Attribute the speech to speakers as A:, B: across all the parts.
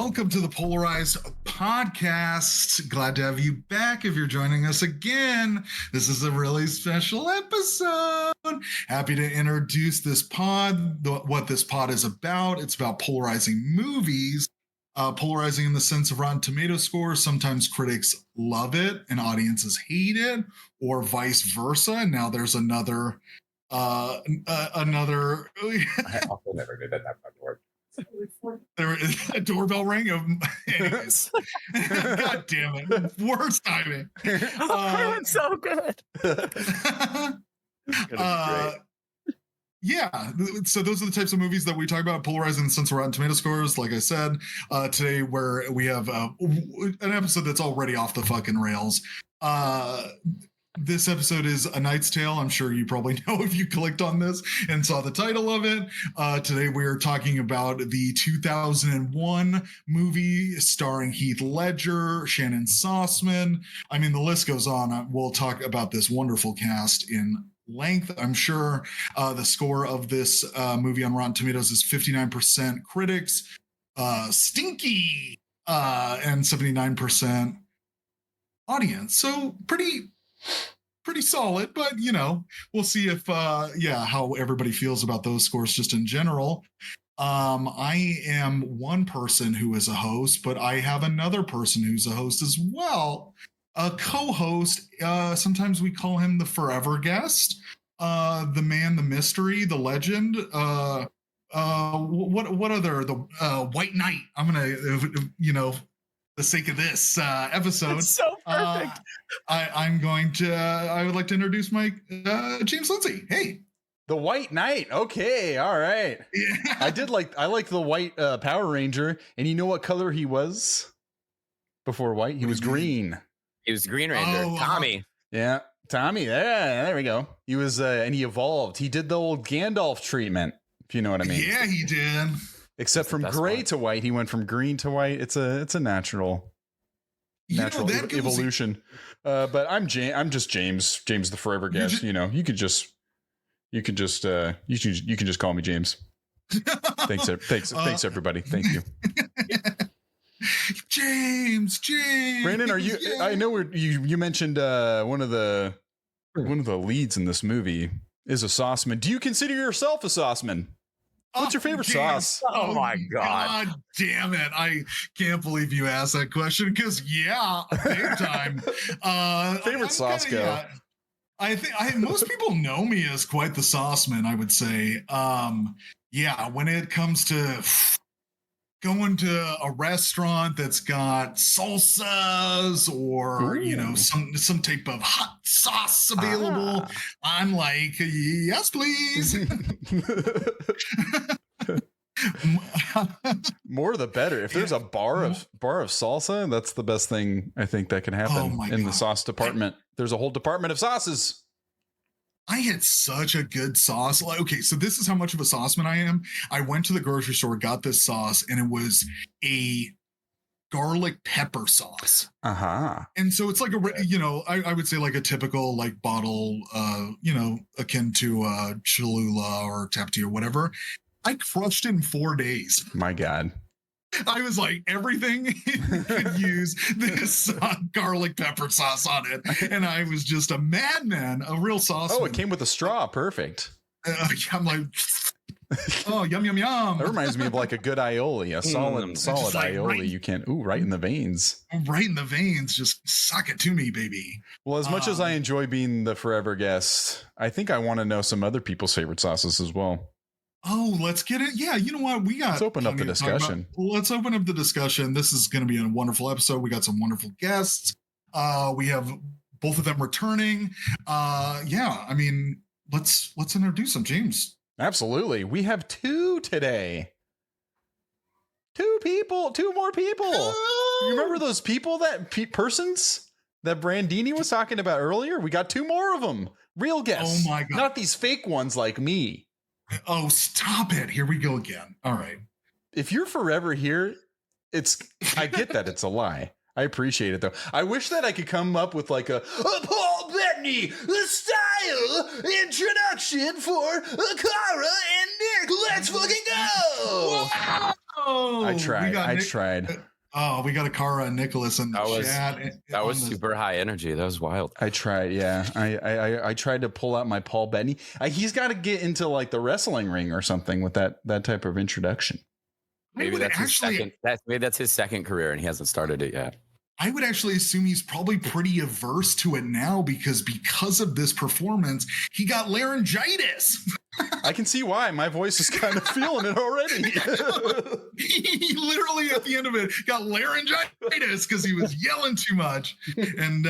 A: Welcome to the Polarized Podcast. Glad to have you back. If you're joining us again, this is a really special episode. Happy to introduce this pod, what this pod is about. It's about polarizing movies, polarizing in the sense of Rotten Tomato scores. Sometimes critics love it and audiences hate it, or vice versa. Now there's another.
B: I also never did that before.
A: There is a doorbell ring of anyways. God damn it. Worst timing.
C: It's so good.
A: Yeah, so those are the types of movies that we talk about, polarizing in the sense of Rotten Tomato scores. Like I said, today where we have an episode that's already off the fucking rails. This episode is A Knight's Tale. I'm sure you probably know if you clicked on this and saw the title of it. Today we're talking about the 2001 movie starring Heath Ledger, Shannon Sossman. I mean, the list goes on. We'll talk about this wonderful cast in length, I'm sure. The score of this movie on Rotten Tomatoes is 59% critics, stinky, and 79% audience. So pretty solid, but you know, we'll see if how everybody feels about those scores just in general. I am one person who is a host, but I have another person who's a host as well, a co-host. Sometimes we call him the forever guest, the man, the mystery, the legend. What other, the White Knight. I'm gonna the sake of this episode.
C: That's so perfect.
A: I would like to introduce my James Lindsay. Hey.
D: The White Knight. Okay. All right.
A: Yeah.
D: I like the white Power Ranger. And you know what color he was before white? He was green.
C: He was Green Ranger. Tommy.
D: Yeah. Tommy. Yeah, there we go. He was, and he evolved. He did the old Gandalf treatment, if you know what I mean.
A: Yeah, he did.
D: Except from gray to white, he went from green to white. It's a natural evolution. But I'm just James the forever guest. You can just call me James. Thanks everybody. Thank you.
A: James.
D: Brandon, are you? Yeah. I know you mentioned one of the leads in this movie is a sauceman. Do you consider yourself a sauceman? What's your favorite sauce?
C: Oh my God
A: damn it. I can't believe you asked that question because big time.
D: Favorite sauce go.
A: Yeah, I think most people know me as quite the sauceman, I would say. When it comes to going to a restaurant that's got salsas or some type of hot sauce available, I'm like, yes, please.
D: More the better. If there's a bar of salsa, that's the best thing I think that can happen in the sauce department. There's a whole department of sauces.
A: I had such a good sauce. Okay, so this is how much of a sauceman I am. I went to the grocery store, got this sauce, and it was a garlic pepper sauce. And so it's like I would say like a typical like bottle, akin to Cholula or Tapti or whatever. I crushed it in 4 days.
D: My God.
A: I was like, everything could use this garlic pepper sauce on it. And I was just a madman, a real sauce.
D: Oh, it came with a straw. Perfect.
A: I'm like, oh, yum, yum, yum.
D: That reminds me of like a good aioli, a solid
A: like
D: aioli. You can't, right in the veins.
A: Right in the veins. Just suck it to me, baby.
D: Well, as much as I enjoy being the forever guest, I think I want to know some other people's favorite sauces as well.
A: Oh, let's get it. Yeah, you know what? Let's open up the discussion. Let's open up the discussion. This is going to be a wonderful episode. We got some wonderful guests. We have both of them returning. I mean, let's introduce them, James.
D: Absolutely. We have two today. Two more people. Oh. You remember those people persons that Brandini was talking about earlier? We got two more of them. Real guests.
A: Oh my God.
D: Not these fake ones like me.
A: Oh, stop it. Here we go again. All right.
D: If you're forever here, I get that it's a lie. I appreciate it though. I wish that I could come up with like a Paul Bettany style introduction for Cara and Nick. Let's fucking go.
A: Oh,
D: I tried.
A: I
D: tried.
A: Oh, we got a Cara and Nicholas in the chat.
C: That was super high energy. That was wild.
D: I tried. Yeah, I tried to pull out my Paul Bettany. He's got to get into like the wrestling ring or something with that type of introduction.
C: Maybe that's his second. Maybe that's his second career, and he hasn't started it yet.
A: I would actually assume he's probably pretty averse to it now because of this performance, he got laryngitis.
D: I can see why. My voice is kind of feeling it already.
A: He literally at the end of it got laryngitis because he was yelling too much, and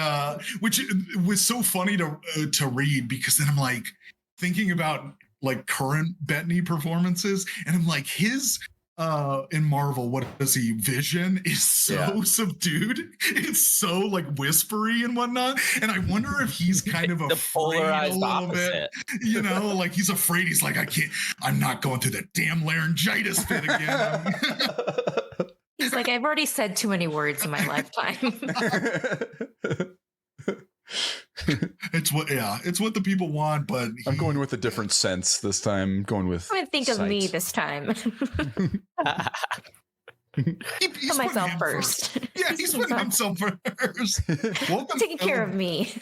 A: which was so funny to read because then I'm like thinking about like current Bettany performances, and I'm like his. In Marvel, what is he? Vision is so subdued. It's so like whispery and whatnot. And I wonder if he's kind of afraid a little bit. You know, like he's afraid. He's like, I'm not going through the damn laryngitis fit again.
E: He's like, I've already said too many words in my lifetime.
A: It's what the people want, but
D: I'm going with a different sense this time. I'm going with
E: I'm gonna think of me this time.
A: he's
E: put myself first.
A: Yeah, he's putting himself first.
E: Taking care of me.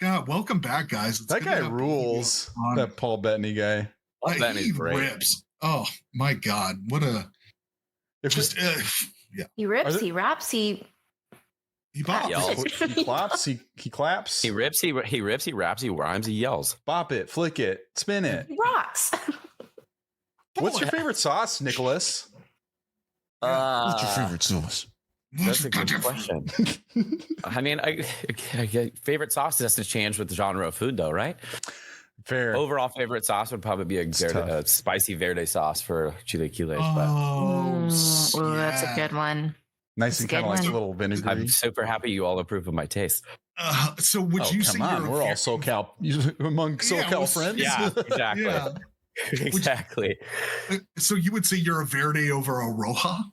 A: God, welcome back, guys.
D: That guy rules. That Paul Bettany guy.
A: He rips. Oh my God, what a!
E: He rips. He raps.
A: He bops.
D: He claps. He claps.
C: He rips. He rips. He raps. He rhymes. He yells.
D: Bop it. Flick it. Spin it.
E: He rocks.
D: What's your favorite sauce, Nicholas?
A: What's
D: your favorite sauce?
C: That's a good question. I mean, favorite sauce has to change with the genre of food, though, right?
D: Fair.
C: Overall favorite sauce would probably be a spicy verde sauce for chilaquiles.
E: That's a good one.
D: Nice and kind of like a little vinegar.
C: I'm super happy you all approve of my taste.
A: So would you say
D: we're all SoCal among SoCal friends?
C: Yeah, exactly.
A: Yeah.
C: Exactly.
A: So you would say you're a verde over a roja?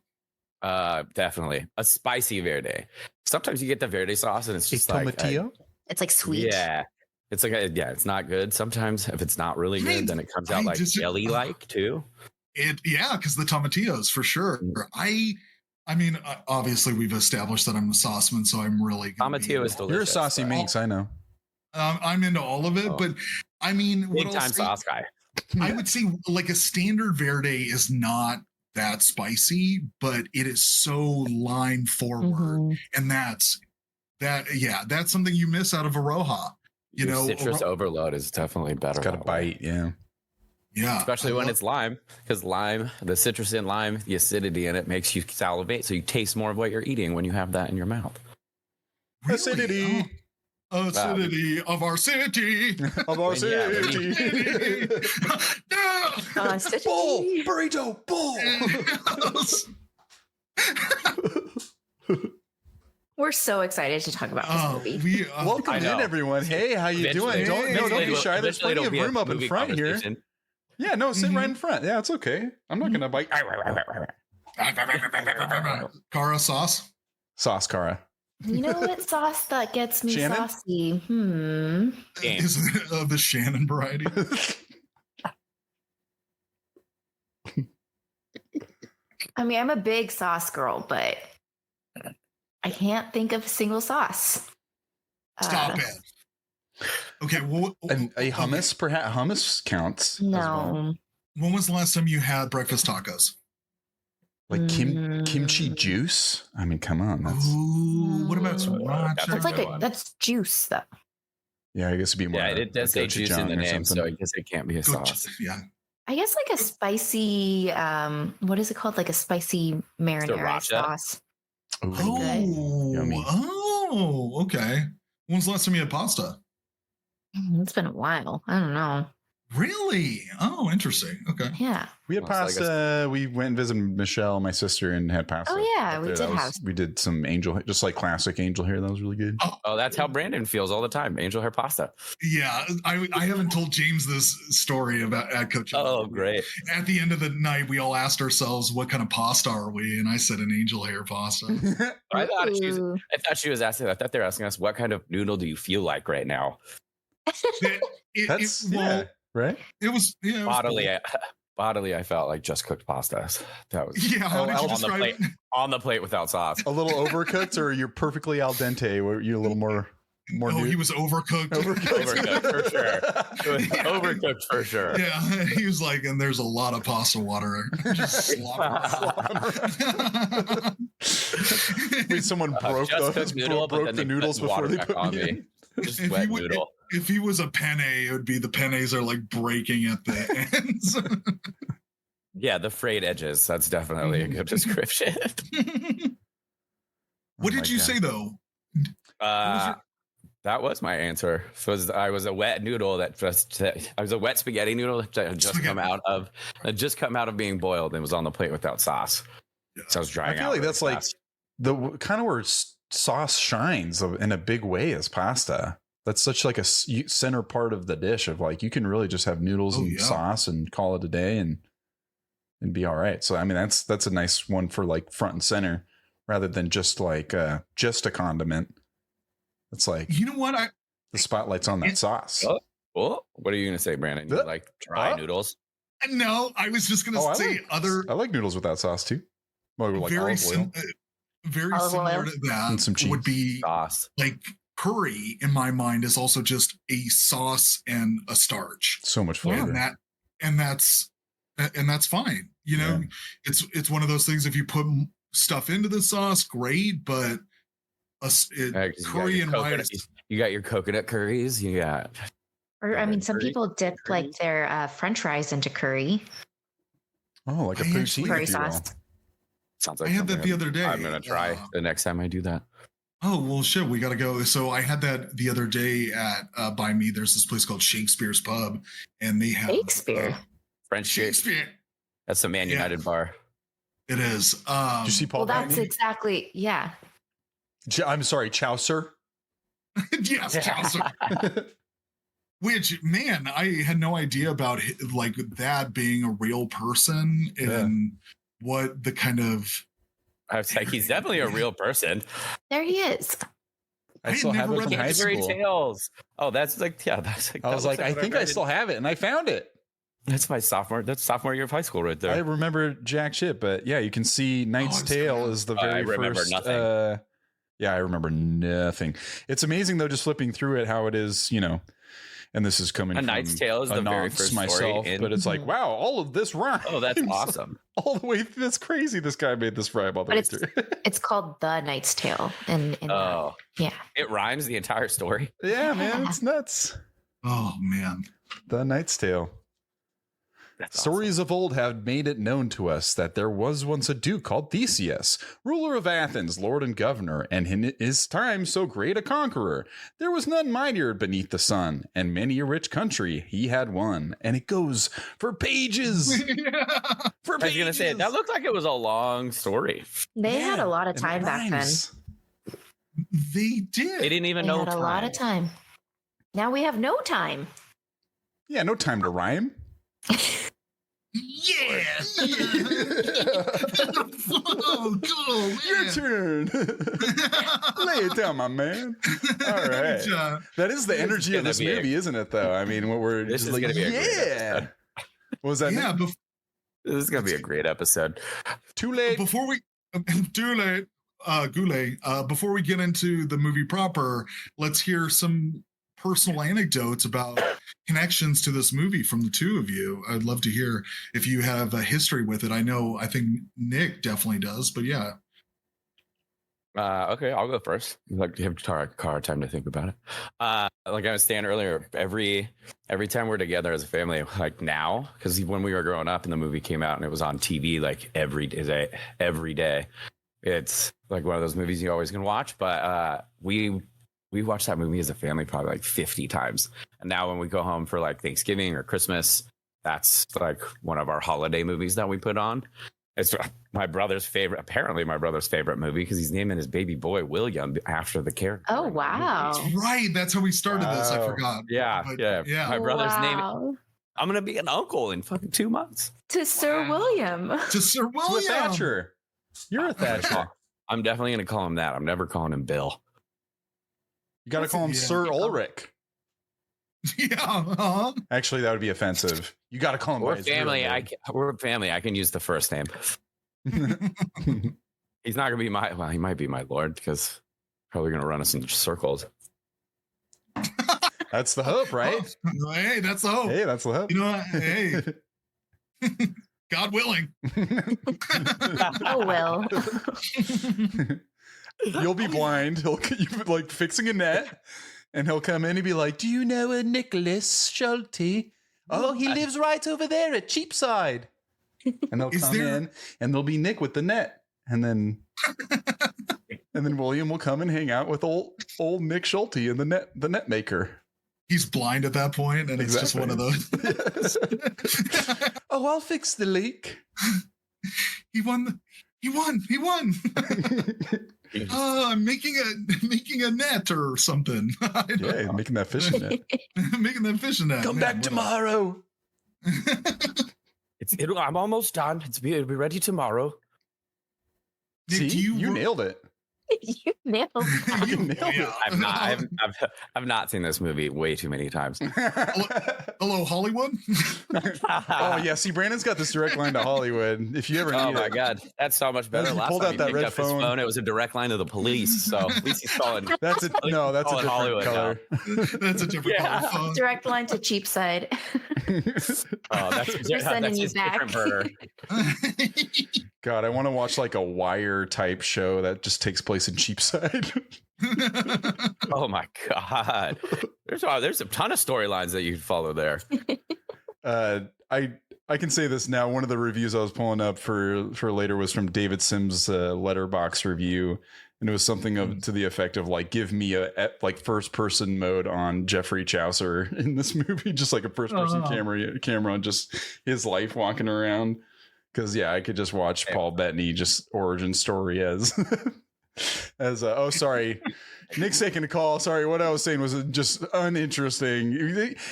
C: Definitely a spicy verde. Sometimes you get the verde sauce and it's just like
E: it's like sweet.
C: Yeah. It's like it's not good. Sometimes if it's not really good, then it comes out like jelly-like too.
A: Because the tomatillos for sure. I mean, obviously we've established that I'm a sauceman, so I'm really
C: tomatillo is delicious.
D: You're a saucy minx, I know.
A: I'm into all of it, but I mean,
C: big time sauce guy.
A: I would say like a standard verde is not that spicy, but it is so lime forward, and that's something you miss out of a roja. You know,
C: citrus overload is definitely better.
D: It's got a bite,
A: yeah,
C: especially when it's lime, because the citrus in lime, the acidity in it makes you salivate, so you taste more of what you're eating when you have that in your mouth.
A: Really?
D: Acidity
A: of our city,
D: of our city. Bull, burrito, bull.
E: We're so excited to talk about this movie.
D: Welcome in, everyone. Hey, how you doing? Don't be shy. There's plenty of room up in front here. Yeah, no, sit right in front. Yeah, it's okay. I'm not gonna bite.
A: Cara sauce.
D: Sauce, Cara.
E: You know what sauce that gets me
D: Shannon?
E: saucy?
A: Is it the Shannon variety?
E: I mean, I'm a big sauce girl, but I can't think of a single sauce.
A: Stop it. Okay, well,
D: and a hummus, perhaps hummus counts.
E: No.
D: Well.
A: When was the last time you had breakfast tacos?
D: Like kimchi juice? I mean, come on.
A: What about sriracha?
E: That's juice, though.
D: Yeah, I guess it'd be more.
C: Yeah, it does say juice in the name, so I guess it can't be a sauce.
A: Yeah.
E: I guess like a spicy, what is it called? Like a spicy marinara sauce.
D: Yummy.
A: Oh, okay. When was the last time you had pasta?
E: It's been a while. I don't know.
A: Really? Oh, interesting. Okay.
E: Yeah.
D: We had pasta. We went and visited Michelle, my sister, and had pasta.
E: Oh, yeah.
D: We did some angel, just like classic angel hair. That was really good.
C: Oh, that's how Brandon feels all the time. Angel hair pasta.
A: Yeah. I haven't told James this story about at Coachella.
C: Oh, great.
A: At the end of the night, we all asked ourselves, what kind of pasta are we? And I said an angel hair pasta.
C: I thought she was asking. I thought they were asking us, what kind of noodle do you feel like right now?
D: Right?
A: It was
C: bodily Bodily, I felt like just cooked pasta. That was
A: How did you
C: on the
A: describe
C: plate,
A: it?
C: on the plate without sauce.
D: A little overcooked, or you're perfectly al dente? Were you a little more
A: He was overcooked.
C: Overcooked for sure. Overcooked for sure.
A: Yeah, he was like, and there's a lot of pasta water. Just slobber.
D: Wait, someone broke the noodles before they put me in.
C: Just wet noodle.
A: If he was a penne, it would be the pennes are like breaking at the ends.
C: Yeah, the frayed edges. That's definitely a good description.
A: What did you say though?
C: That was my answer. So I was a wet noodle I was a wet spaghetti noodle that had just come out of being boiled and was on the plate without sauce.
A: Yeah.
C: So I was drying out.
D: I feel like
C: really
D: that's
C: fast.
D: like the kind of where sauce shines in a big way is pasta. That's such like a center part of the dish of like, you can really just have noodles and sauce and call it a day and be all right. So, I mean, that's a nice one for like front and center rather than just like just a condiment. It's like,
A: you know what?
D: The spotlight's on that sauce.
C: Oh, what are you going to say, Brandon? You like dry noodles?
A: No, I was just going to say
D: I like noodles without sauce too. Well, like
A: very similar to that
D: and some cheese.
A: Would be
C: sauce.
A: Like curry in my mind is also just a sauce and a starch.
D: So much flavor.
A: And that's fine. You know, it's one of those things. If you put stuff into the sauce, great, but curry and rice.
C: You got your coconut curries. You got.
E: Or I mean, some people dip like their French fries into curry.
D: Oh, like a poutine
E: curry sauce.
C: Sounds like
A: I had that the other day.
C: I'm gonna try the next time I do that.
A: Oh well, shit, we gotta go. So I had that the other day at by me. There's this place called Shakespeare's Pub, and they have
C: French Shakespeare. That's the Man United bar.
A: It is.
D: Did you see Paul?
E: Well, that's exactly
D: I'm sorry, Chaucer.
A: Yes, Chaucer. Which, man, I had no idea about like that being a real person and what the kind of.
C: I was like, he's definitely a real person.
E: There he is.
D: I still have it from high school.
C: Tales. Oh, that's like, that's like.
D: I was like, I think I still have it, and I found it.
C: That's my sophomore year of high school right there.
D: I remember jack shit, but yeah, you can see Knight's Tale is the very first. I remember nothing. Yeah, I remember nothing. It's amazing though, just flipping through it, how it is, you know. And this is coming from
C: Knight's Tale is the very first
D: myself, but it's like, wow, all of this rhymes.
C: Oh, that's awesome!
D: All the way, that's crazy. This guy made this rhyme all the way through.
E: It's called The Knight's Tale, and
C: it rhymes the entire story.
D: Yeah, man, it's nuts.
A: Oh man,
D: The Knight's Tale.
C: That's
D: Stories
C: awesome.
D: of old have made it known to us that there was once a duke called Theseus, ruler of Athens, lord and governor, and in his time so great a conqueror. There was none mightier beneath the sun, and many a rich country he had won. And it goes for pages. For pages.
C: I was going to say, that looked like it was a long story.
E: They had a lot of time back then.
A: They did.
C: They didn't even know
E: They had a lot of time. Now we have no time.
D: Yeah, no time to rhyme.
A: Yeah.
D: Oh, your turn. Lay it down, my man. All right. That is the energy of this movie, isn't it, though? I mean, what we're
C: this
D: just
C: is
D: like,
C: going to be a great episode.
D: What was that?
A: Yeah.
C: This is going to be a great episode.
D: Too late.
A: Before we Goulet, before we get into the movie proper, let's hear some personal anecdotes about connections to this movie from the two of you. I'd love to hear if you have a history with it. I think Nick definitely does, but yeah.
C: Okay, I'll go first. Like, give car time to think about it. Like I was saying earlier, every time we're together as a family, like now, because when we were growing up and the movie came out and it was on TV like every day, it's like one of those movies you always can watch. But we watched that movie as a family probably like 50 times. And now when we go home for like Thanksgiving or Christmas, that's like one of our holiday movies that we put on. It's my brother's favorite movie because he's naming his baby boy William after the character.
E: Oh, wow.
A: That's right. That's how we started this. I forgot.
C: Yeah. My brother's name. I'm going to be an uncle in fucking 2 months.
E: To Sir William.
A: To Sir William.
D: To a Thatcher. You're a Thatcher.
C: I'm definitely going to call him that. I'm never calling him Bill.
D: You got to call him Sir Ulrich.
A: Yeah. Uh-huh.
D: Actually, that would be offensive. You got to call him by
C: We're
D: his real
C: family.
D: name.
C: We're family. I can use the first name. He's not gonna be he might be my lord because probably gonna run us in circles.
D: That's the hope, right?
A: Oh, hey, that's the hope.
D: Hey, that's the hope.
A: You know what? Hey. God willing.
E: Oh, well.
D: You'll be blind. He'll you like fixing a net, and he'll come in and be like, "Do you know a Nicholas Schulte? Oh, he lives right over there at Cheapside." And they'll come in, and there'll be Nick with the net, and then William will come and hang out with old Nick Schulte and the net maker.
A: He's blind at that point, and it's just one of those.
D: Yes. Oh, I'll fix the leak.
A: He won. I'm making a net or something.
D: Yeah, making that fishing net.
A: Making that fishing net.
D: Come back tomorrow.
C: I'm almost done. It'll be ready tomorrow.
A: Nick,
D: See, you nailed it.
E: You nailed that.
D: You nailed it.
C: I've not seen this movie way too many times.
A: Hello, Hollywood.
D: Oh yeah, see, Brandon's got this direct line to Hollywood. If you ever need
C: Oh my
D: it.
C: God, that's so much better.
D: He
C: Last
D: pulled
C: time
D: out that
C: picked
D: red
C: up his
D: phone.
C: It was a direct line to the police. So at least he's calling.
D: That's a different
C: Hollywood
D: color.
A: That's a different color phone.
E: Direct line to Cheapside.
C: Oh,
E: We're sending you
C: his
E: back.
C: different burger.
D: God, I want to watch like a Wire type show that just takes place in Cheapside.
C: Oh my God, there's a ton of storylines that you can follow there.
D: I can say this now. One of the reviews I was pulling up for later was from David Sims' Letterbox review, and it was something to the effect of like, give me a like first person mode on Jeffrey Chaucer in this movie, just like a first person camera on just his life walking around. Because yeah, I could just watch Paul Bettany just origin story as oh sorry, Nick's taking a call. Sorry, what I was saying was just uninteresting.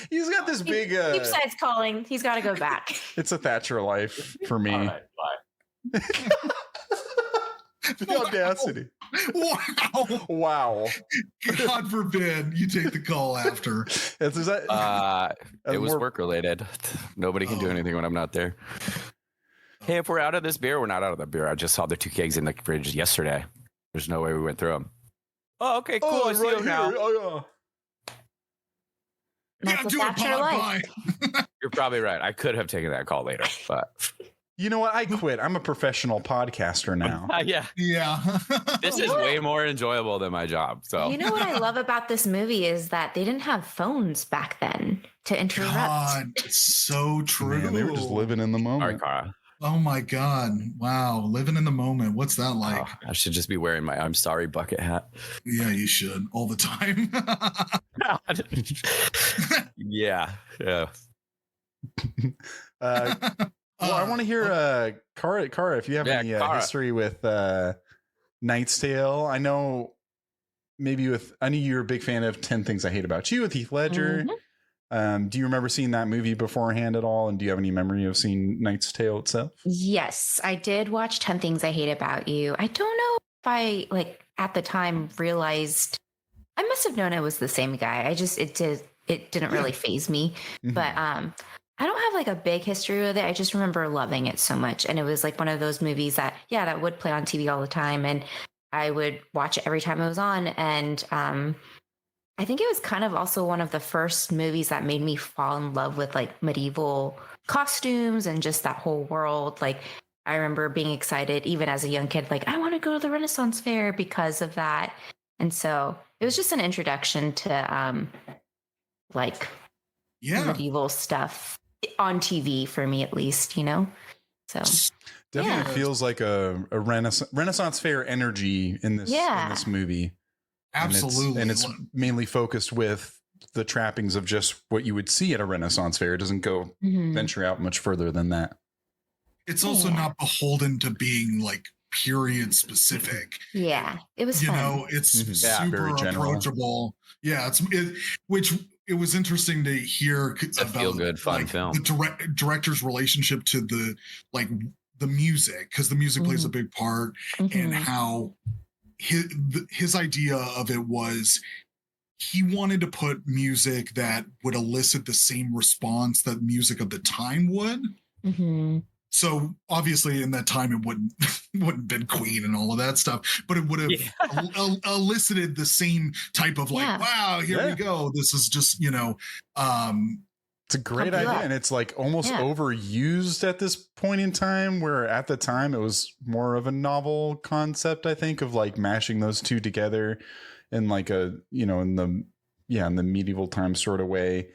D: He's got this big
E: Cheapside's calling. He's got to go back.
D: It's a Thatcher life for me.
C: All right, bye.
D: The audacity. Wow.
A: God forbid you take the call after.
C: It was work related. Nobody can do anything when I'm not there. Hey, if we're out of this beer, we're not out of the beer. I just saw the 2 kegs in the fridge yesterday. There's no way we went through them. Oh, okay, cool. I see you now.
D: Oh,
A: Yeah,
E: That's
A: do
E: a
A: it,
E: Thatcher life.
A: bye.
C: You're probably right. I could have taken that call later, but
D: you know what? I quit. I'm a professional podcaster now.
C: yeah, this is way more enjoyable than my job. So
E: You know what I love about this movie is that they didn't have phones back then to interrupt.
A: God, it's so true.
D: Man, they were just living in the
C: Sorry,
D: moment.
C: Cara.
A: Oh my God. Wow. Living in the moment. What's that like?
C: Oh, I should just be wearing my I'm sorry bucket hat.
A: Yeah, you should all the time.
C: yeah.
D: Well, I want to hear Cara, if you have any history with Knight's Tale. I know you're a big fan of 10 Things I Hate About You with Heath Ledger.
E: Mm-hmm.
D: Do you remember seeing that movie beforehand at all? And do you have any memory of seeing Knight's Tale itself?
E: Yes, I did watch 10 Things I Hate About You. I don't know if I at the time realized I must have known it was the same guy. It didn't really faze me.
D: Mm-hmm.
E: But I don't have like a big history with it. I just remember loving it so much. And it was like one of those movies that would play on TV all the time. And I would watch it every time it was on. And I think it was kind of also one of the first movies that made me fall in love with like medieval costumes and just that whole world. Like I remember being excited even as a young kid, like I want to go to the Renaissance Fair because of that. And so it was just an introduction to medieval stuff on TV for me, at least, you know? So
D: definitely feels like a Renaissance Fair energy in this movie.
A: Absolutely.
D: And it's mainly focused with the trappings of just what you would see at a Renaissance Fair. It doesn't go venture out much further than that.
A: It's also not beholden to being like period specific.
E: Yeah, it was fun.
A: You know, it's super approachable. Yeah, it was interesting to hear
C: it's a feel good fun film.
A: The director's relationship to the music, because the music plays a big part, and how his idea of it was he wanted to put music that would elicit the same response that music of the time would.
E: Mm-hmm.
A: So obviously in that time it wouldn't been Queen and all of that stuff, but it would have elicited the same type of like, wow, here we go. This is just,
D: it's a great idea, and it's like almost overused at this point in time, where at the time it was more of a novel concept, I think, of like mashing those two together in like a, in the medieval time sort of way.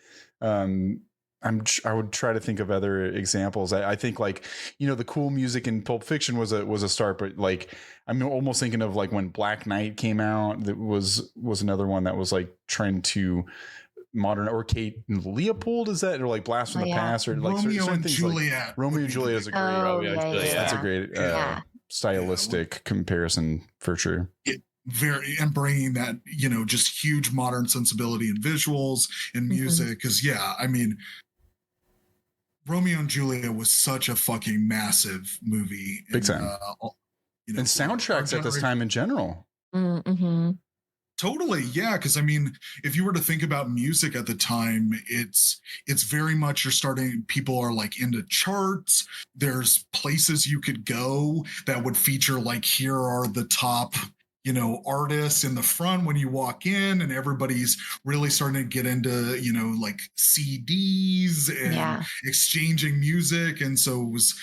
D: I would try to think of other examples. I think like, the cool music in Pulp Fiction was a start, but like, I'm almost thinking of like when Black Knight came out, that was another one that was like trying to modern, or Kate and Leopold, is that, or like Blast from the Past, or like
A: Romeo
D: certain
A: and
D: things
A: Juliet.
D: like Romeo and Juliet is a great, that's a great stylistic comparison for sure.
A: And bringing that, just huge modern sensibility in visuals and music. Because Romeo and Juliet was such a fucking massive movie.
D: Big time. And soundtracks at this time in general.
E: Mm-hmm.
A: Totally, yeah. Because if you were to think about music at the time, it's very much people are like into charts. There's places you could go that would feature like, here are the top artists in the front when you walk in, and everybody's really starting to get into, like CDs and exchanging music. And so it was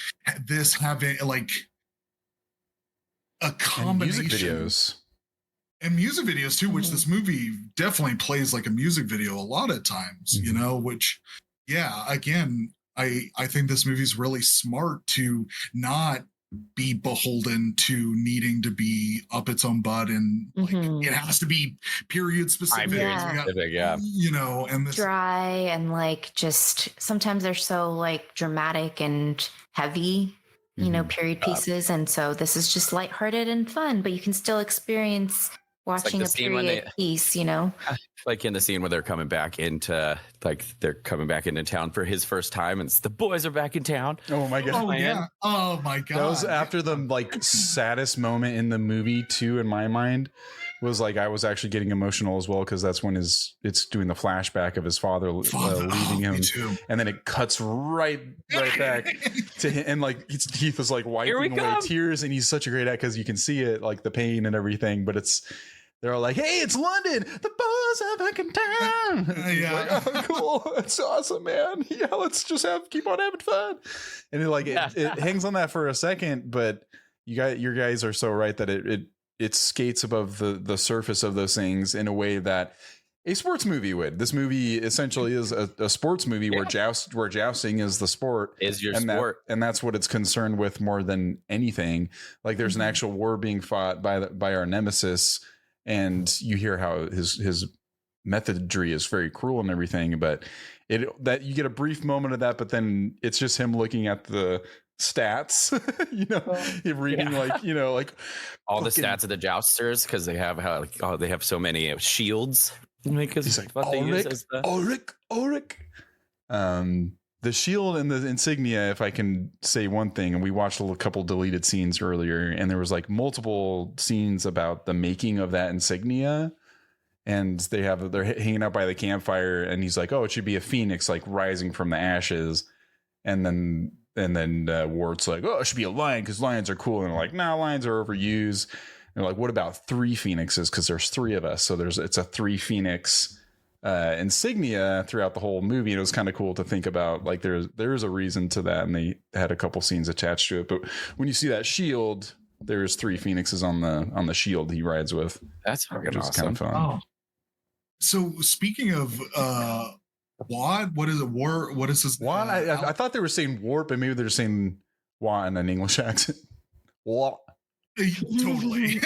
A: this having like a combination. And music videos too, which this movie definitely plays like a music video a lot of times, which, again, I think this movie is really smart to not be beholden to needing to be up its own butt, and like it has to be period specific. And this
E: dry, and like just sometimes they're so like dramatic and heavy, period pieces, and so this is just lighthearted and fun, but you can still experience watching a period piece,
C: like in the scene where they're coming back into town for his first time, and the boys are back in town.
D: Oh my god!
A: Oh my god!
D: That was after the like saddest moment in the movie too. In my mind, was like I was actually getting emotional as well, because that's when it's doing the flashback of his father leaving him, and then it cuts right back to him, and like Heath was like wiping away tears, and he's such a great actor because you can see it, like the pain and everything, but they're all like, "Hey, it's London! The boys are back in town!" Like, oh, cool! It's awesome, man. Yeah, let's just keep on having fun. And it hangs on that for a second, but your guys are so right that it skates above the surface of those things in a way that a sports movie would. This movie essentially is a sports movie where jousting is the sport,
C: is your sport,
D: and that's what it's concerned with more than anything. Like there's an actual war being fought by our nemesis. And you hear how his methodry is very cruel and everything, but that you get a brief moment of that, but then it's just him looking at the stats, reading like
C: all the stats of the jousters, because they have so many shields. Because
D: he's like, Ulrich. The shield and the insignia, if I can say one thing, and we watched a couple deleted scenes earlier, and there was like multiple scenes about the making of that insignia, and they're hanging out by the campfire, and he's like, oh, it should be a phoenix like rising from the ashes, and then Wart's like, oh, it should be a lion because lions are cool, and they're like, nah, lions are overused. And they're like, what about 3 phoenixes, because there's 3 of us, so it's a 3 phoenix insignia throughout the whole movie. And it was kind of cool to think about, like there's a reason to that, and they had a couple scenes attached to it. But when you see that shield, there's 3 phoenixes on the shield he rides with.
C: That's fucking awesome.
D: Kind of fun.
A: Oh. So speaking of WAD, what is it? What is this?
D: WAD? I thought they were saying warp, but maybe they're saying WAD in an English accent. WAD.
A: Totally.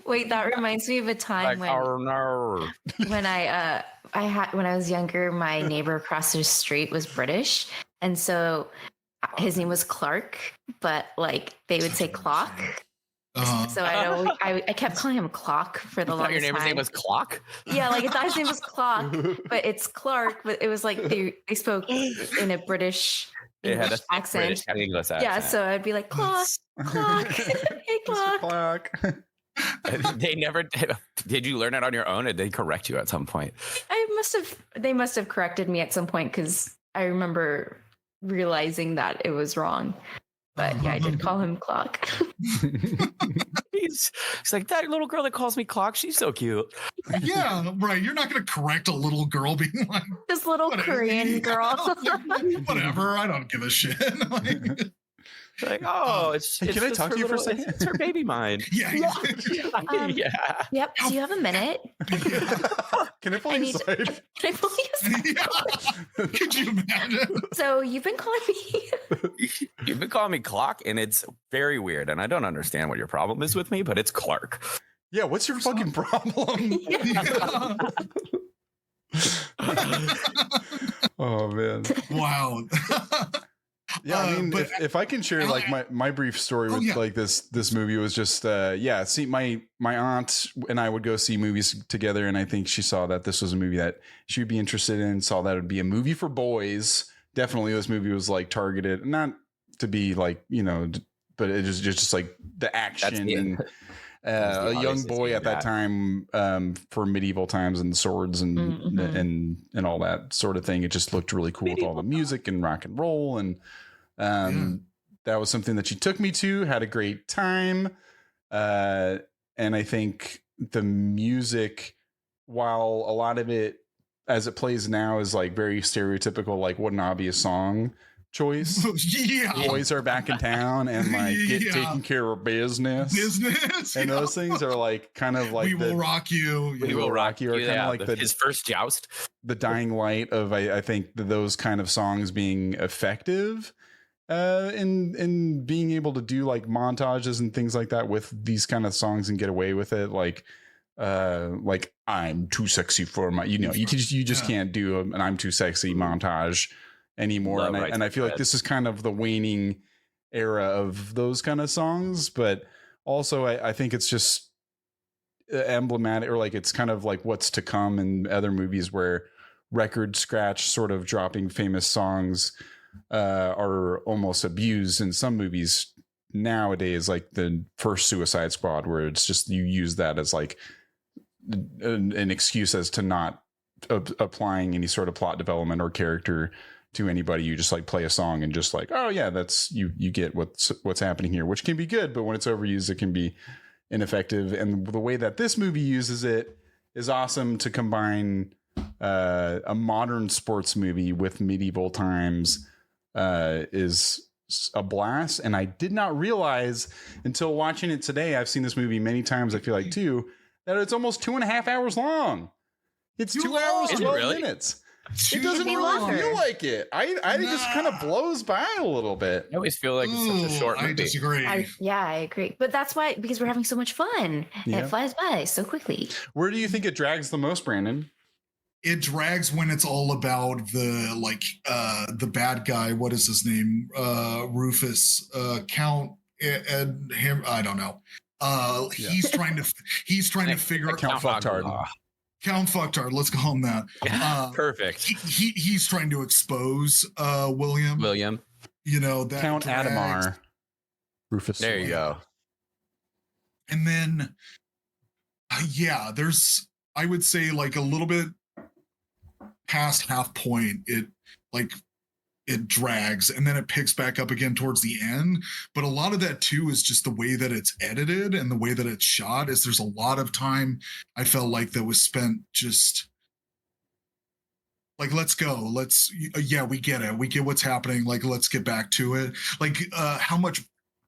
E: Wait, that reminds me of a time when I was younger, my neighbor across the street was British, and so his name was Clark, but like they would say clock. So I kept calling him Clock for the longest time.
C: Your neighbor's name was Clock?
E: Yeah, like I thought his name was Clock, but it's Clark. But it was like they spoke in a British accent.
C: British English accent.
E: Yeah, so I'd be like, Clock, hey, Clock.
C: They never did. You learn it on your own, or did they correct you at some point?
E: They must have corrected me at some point because I remember realizing that it was wrong. But yeah, I did call him Clock.
C: He's like, that little girl that calls me Clock. She's so cute.
A: Yeah, right. You're not going to correct a little girl being like,
E: this little Korean girl.
A: Whatever. I don't give a shit.
C: Like, oh, it's
D: can I talk to you for a second?
C: It's her baby mind.
A: Yeah.
C: Yeah.
E: Yep. Do you have a minute?
D: Can I pull you aside?
E: Can I pull you aside?
A: Yeah. Could you imagine?
E: So you've been calling me.
C: You've been calling me Clock, and it's very weird. And I don't understand what your problem is with me, but it's Clark.
D: Yeah. What's your fucking problem?
A: Yeah.
D: Oh man.
A: Wow.
D: Yeah, I mean, but if I can share like my brief story with like this movie was just see my aunt and I would go see movies together, and I think she saw that this was a movie that she would be interested in, saw that it would be a movie for boys. Definitely this movie was like targeted not to be like, but it was just like the action and a young boy at that time for medieval times and swords and and all that sort of thing. It just looked really cool with all the music and rock and roll, and that was something that she took me to, had a great time. And I think the music, while a lot of it as it plays now is like very stereotypical, like what an obvious song choice.
A: Yeah.
D: Boys are back in town and like taking care of business. And those things are like kind of like
A: we will rock you.
D: We will rock you. Or kind of like
C: his first joust.
D: The dying light of I think those kind of songs being effective in being able to do like montages and things like that with these kind of songs and get away with it. Like I'm too sexy for my, you just can't do an I'm too sexy montage anymore. And I feel like this is kind of the waning era of those kind of songs, but also I think it's just emblematic, or like it's kind of like what's to come in other movies where record scratch sort of dropping famous songs are almost abused in some movies nowadays, like the first Suicide Squad, where it's just you use that as like an excuse as to not applying any sort of plot development or character to anybody. You just like play a song and just like, oh yeah, that's you get what's happening here, which can be good, but when it's overused it can be ineffective. And the way that this movie uses it is awesome to combine a modern sports movie with medieval times is a blast. And I did not realize until watching it today, I've seen this movie many times, I feel like too, that it's almost 2.5 hours long. It's 2 hours, 12 minutes. It doesn't really feel like it. I just kind of blows by a little bit.
C: I always feel like it's such a short movie.
A: I disagree.
E: I agree. But that's why, because we're having so much fun and it flies by so quickly.
D: Where do you think it drags the most, Brandon?
A: It drags when it's all about the bad guy. What is his name? Rufus, Count, and him. I don't know. He's trying to figure out
D: Count Fucktard.
A: Count Fucktard. Let's call him that.
C: Perfect.
A: He's trying to expose William. That
D: Count Adamar. Rufus.
C: There you go.
A: And then, there's, I would say, like a little bit past half point, it drags and then it picks back up again towards the end. But a lot of that too is just the way that it's edited and the way that it's shot. Is there's a lot of time I felt like that was spent just like, let's go, we get it, we get what's happening, like let's get back to it. Like how much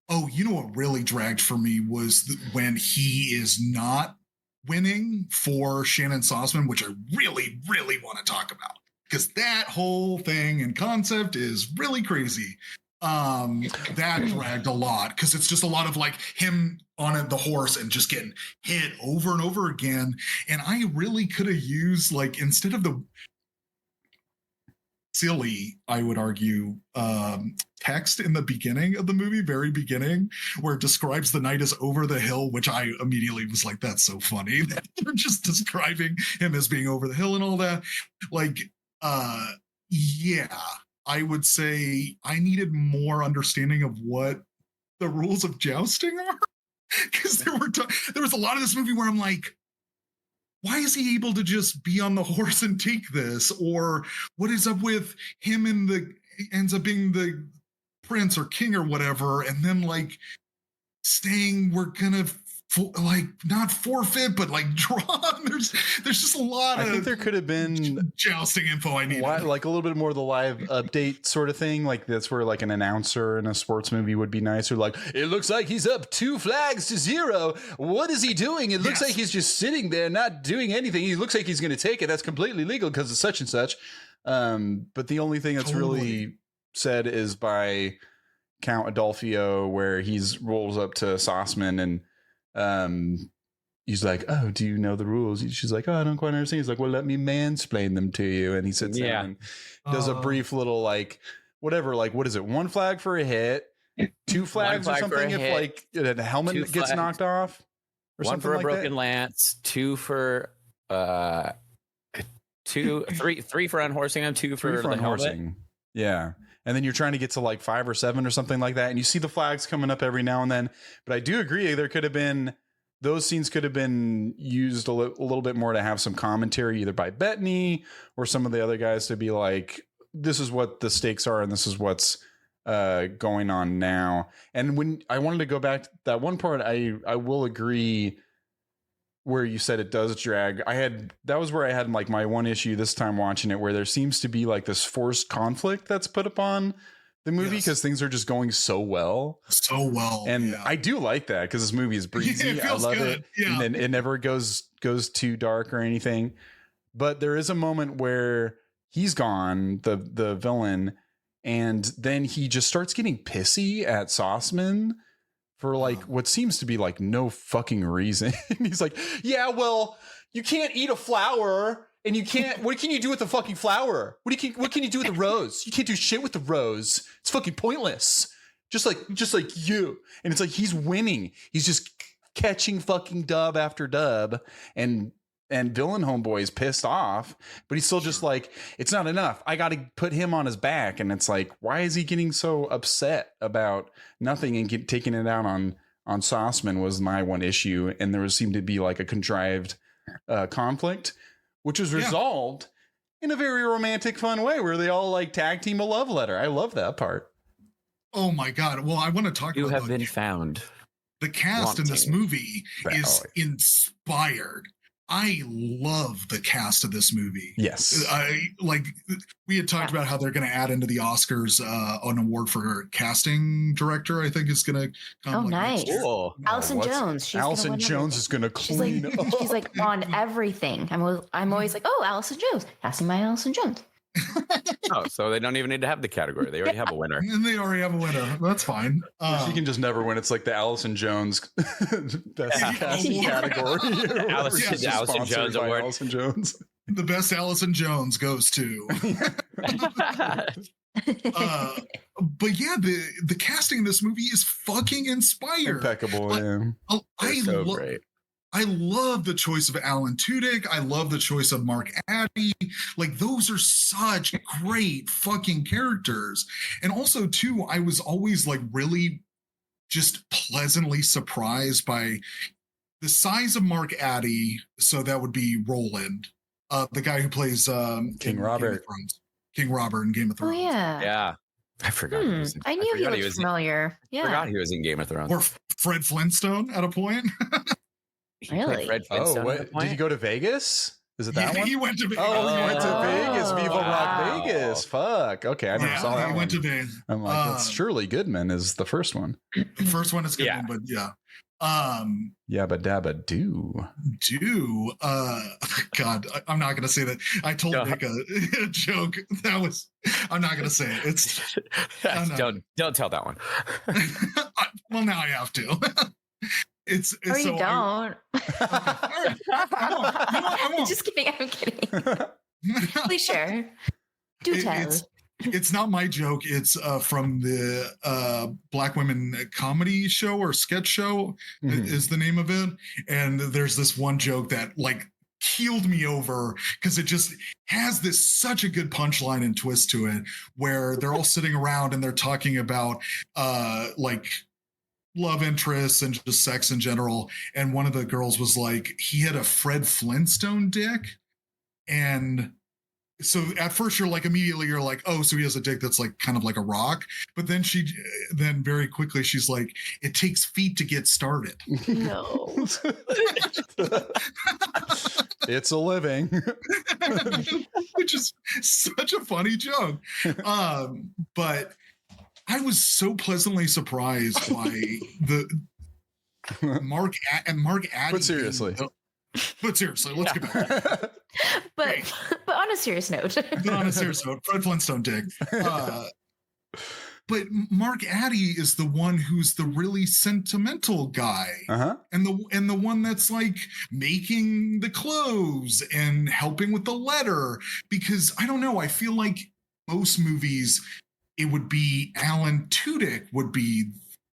A: what really dragged for me was when he is not winning for Shannon Sossman, which I really, really want to talk about, because that whole thing and concept is really crazy. That dragged a lot because it's just a lot of like him on the horse and just getting hit over and over again. And I really could have used, like, instead of the silly, I would argue, text in the beginning of the movie, very beginning, where it describes the night is over the hill, which I immediately was like, that's so funny that they're just describing him as being over the hill and all that. Like, I would say I needed more understanding of what the rules of jousting are. Because there was a lot of this movie where I'm like, why is he able to just be on the horse and take this? Or what is up with him ends up being the prince or king or whatever, and then like staying, we're gonna like not forfeit, but like draw. There's just a lot of.
D: I think there could have been
A: jousting info I needed,
D: like a little bit more of the live update sort of thing. Like that's where like an announcer in a sports movie would be nice. Or like, it looks like he's up 2-0. What is he doing? It looks like he's just sitting there, not doing anything. He looks like he's going to take it. That's completely legal because of such and such. But the only thing that's really said is by Count Adolfo, where he's rolls up to Sossman and he's like, oh, do you know the rules? She's like, oh, I don't quite understand. He's like, well, let me mansplain them to you. And he sits down and does a brief little like whatever, like what is it, 1 flag for a hit, 2 flags or something if like a helmet gets knocked off, or
C: 1 for a broken lance, 2 for 3 for unhorsing him, 2 for the helmet.
D: Yeah. And then you're trying to get to like 5 or 7 or something like that. And you see the flags coming up every now and then. But I do agree, there could have been, those scenes could have been used a little bit more to have some commentary, either by Bettany or some of the other guys, to be like, this is what the stakes are and this is what's going on now. And when I wanted to go back to that one part, I will agree where you said it does drag. That was where I had like my one issue this time watching it, where there seems to be like this forced conflict that's put upon the movie because things are just going so well. And I do like that because this movie is breezy. I love it. Yeah. And it never goes too dark or anything. But there is a moment where he's gone, the villain, and then he just starts getting pissy at Sossman for like what seems to be like no fucking reason. He's like, yeah, well, you can't eat a flower and you can't, what can you do with the fucking flower? What can you do with the rose? You can't do shit with the rose. It's fucking pointless. Just like you. And it's like, he's winning. He's just catching fucking dub after dub, and villain homeboy is pissed off, but he's still just like, it's not enough. I got to put him on his back. And it's like, why is he getting so upset about nothing and taking it out on Sossman was my one issue. And there seemed to be like a contrived conflict, which was resolved in a very romantic, fun way where they all like tag team a love letter. I love that part.
A: Oh my God. Well, I want to talk about
C: You have been found.
A: The cast in this movie is inspired. I love the cast of this movie.
D: Yes.
A: We had talked about how they're going to add into the Oscars an award for casting director. I think is going to come.
E: Oh, nice.
C: Cool.
E: Allison Jones.
D: Allison Jones is going to clean up.
E: She's like on everything. I'm always like, oh, Allison Jones. Casting my Allison Jones.
C: Oh, so they don't even need to have the category. They already have a winner.
A: And they already have a winner. That's fine.
D: She can just never win. It's like the Allison Jones best casting category.
C: Allison Jones award.
D: Allison Jones.
A: The best Allison Jones goes to. But yeah, the casting in this movie is fucking inspired.
D: Impeccable.
A: Great. I love the choice of Alan Tudyk. I love the choice of Mark Addy. Like, those are such great fucking characters. And also, too, I was always like really just pleasantly surprised by the size of Mark Addy. So that would be Roland, the guy who plays
D: King Robert.
A: King Robert in Game of Thrones.
E: Oh, yeah.
C: Yeah. I forgot.
E: I knew he was familiar. I
C: forgot he was in Game of Thrones.
A: Or Fred Flintstone at a point.
E: Really?
D: Did he go to Vegas? Is it that one?
A: He went to Vegas.
D: Oh, he went to Vegas. Viva Rock Vegas. Fuck. Okay, I never saw that.
A: He went to Vegas.
D: I'm like, that's Shirley Goodman is the first one.
A: The first one is Goodman, but yeah.
D: Yabba dabba do.
A: God, I'm not gonna say that. I told Nick a joke. I'm not gonna say it. It's
C: don't tell that one.
A: Well, now I have to. It's
E: or
A: so
E: you don't.
A: I won't.
E: Just kidding. I'm kidding. Please share. Do tell.
A: It's not my joke. It's from the Black Women Comedy Show or Sketch Show is the name of it. And there's this one joke that like keeled me over because it just has such a good punchline and twist to it, where they're all sitting around and they're talking about like love interests and just sex in general. And one of the girls was like, he had a Fred Flintstone dick. And so at first you're like, immediately you're like, oh, so he has a dick that's like kind of like a rock. But then then very quickly she's like, it takes feet to get started.
E: No.
D: It's a living.
A: Which is such a funny joke. But I was so pleasantly surprised by the Mark Addy.
D: But seriously.
A: Let's get back.
E: But on a serious note.
A: Fred Flintstone dick. But Mark Addy is the one who's the really sentimental guy, and the one that's like making the clothes and helping with the letter. Because I don't know, I feel like most movies, it would be Alan Tudyk would be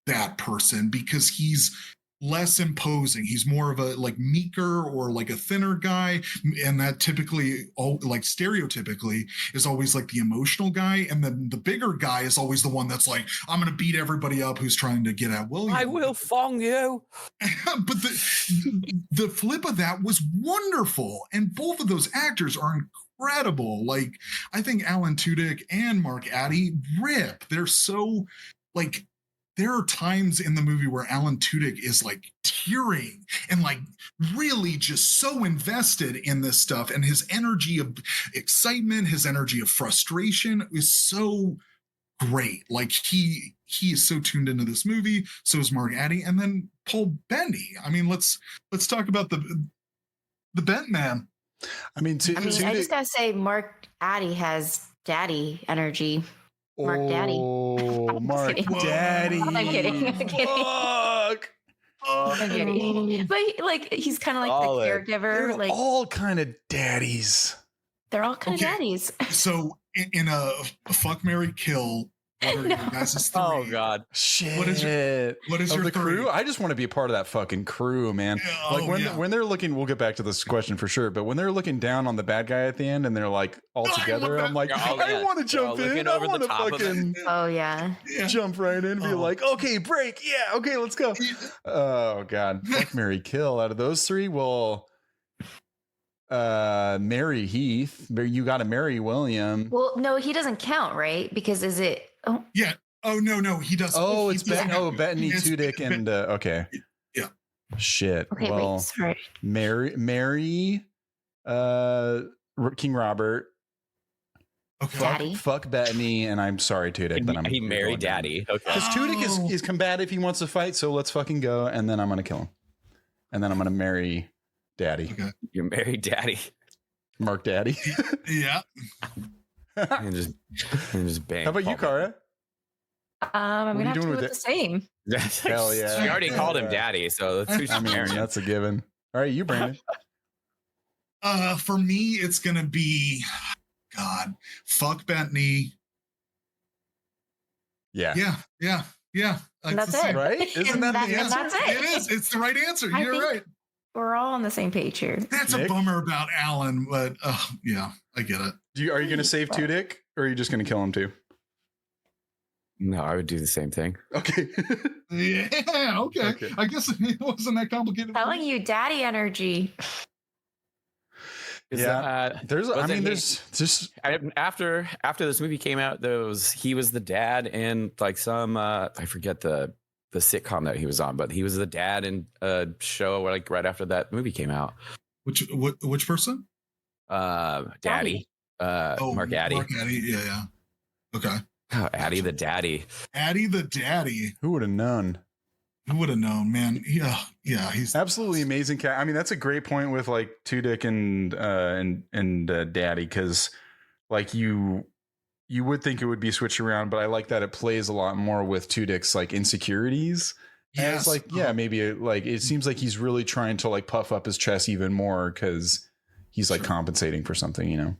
A: that person because he's less imposing. He's more of a like meeker or like a thinner guy, and that typically, like stereotypically, is always like the emotional guy, and then the bigger guy is always the one that's like, I'm gonna beat everybody up who's trying to get at William.
C: I will fong you.
A: But the flip of that was wonderful, and both of those actors are incredible. Like, I think Alan Tudyk and Mark Addy rip. They're so like, there are times in the movie where Alan Tudyk is like tearing and like really just so invested in this stuff, and his energy of excitement, his energy of frustration is so great. Like he is so tuned into this movie. So is Mark Addy, and then Paul Bettany. I mean, let's talk about the Bent Man.
E: I just gotta say, Mark Addy has daddy energy. Mark Daddy.
D: Oh, Mark Daddy.
E: I'm kidding.
D: Fuck.
E: I'm kidding. But he's kind of like the caregiver.
D: They're
E: like
D: all kind of daddies.
E: They're all kind of daddies.
A: So in a fuck, marry, kill, what are your guys' three?
C: Oh God.
D: Shit.
A: What is your
D: the
A: three?
D: crew? I just want to be a part of that fucking crew, man. When they're looking, we'll get back to this question for sure, but when they're looking down on the bad guy at the end and they're like all together, I'm like, I want to jump in. I want to fucking jump right in and be like, okay, break. Yeah, okay, let's go. Oh God. Fuck, marry, kill. Out of those three, well, marry Heath. You got to marry William.
E: Well, no, he doesn't count, right? Because is it? Oh
A: yeah. Oh no, he doesn't.
D: Oh, it's Bettany, Tudyk, and okay.
A: Yeah.
D: Shit.
E: Okay,
D: well,
E: wait, sorry.
D: Marry, King Robert.
A: Okay.
D: Fuck Bettany, and I'm sorry, Tudyk, but
C: he married Daddy. Okay.
D: Because Tudyk is combative. He wants to fight, so let's fucking go, and then I'm gonna kill him, and then I'm gonna marry Daddy.
A: Okay.
C: You married Daddy.
D: Mark Daddy.
A: Yeah.
C: and just bang.
D: How about you, Kara?
E: I'm gonna have to go with the same.
D: Hell yeah.
C: She already called him Daddy, so that's who she's marrying.
D: That's a given. All right, you, Brandon.
A: For me, it's gonna be fuck Bettany.
D: Yeah.
E: That's it,
D: right? Isn't that the answer?
E: That's it.
A: It is. It's the right answer. You're right.
E: We're all on the same page here.
A: That's
D: Nick?
A: a bummer about Alan, but yeah, I get it.
D: Are you going to save Tudyk, or are you just going to kill him too?
C: No, I would do the same thing.
D: Okay.
A: Yeah. Okay. I guess it wasn't that complicated.
E: Telling you, daddy energy.
C: There's just after this movie came out, he was the dad in like some I forget the sitcom that he was on, but he was the dad in a show like right after that movie came out.
A: Which person?
C: Daddy. Mark Addy.
A: Mark Addy. Yeah. Okay.
C: Oh, Addy the daddy.
A: Addy the daddy.
D: Who would have known?
A: Who would have known, man? Yeah. He's
D: absolutely amazing cat. I mean, that's a great point with like Tudyk and Daddy, because like you would think it would be switched around, but I like that it plays a lot more with Tudyk's like insecurities. And it's like, maybe it seems like he's really trying to like puff up his chest even more because he's like compensating for something, you know?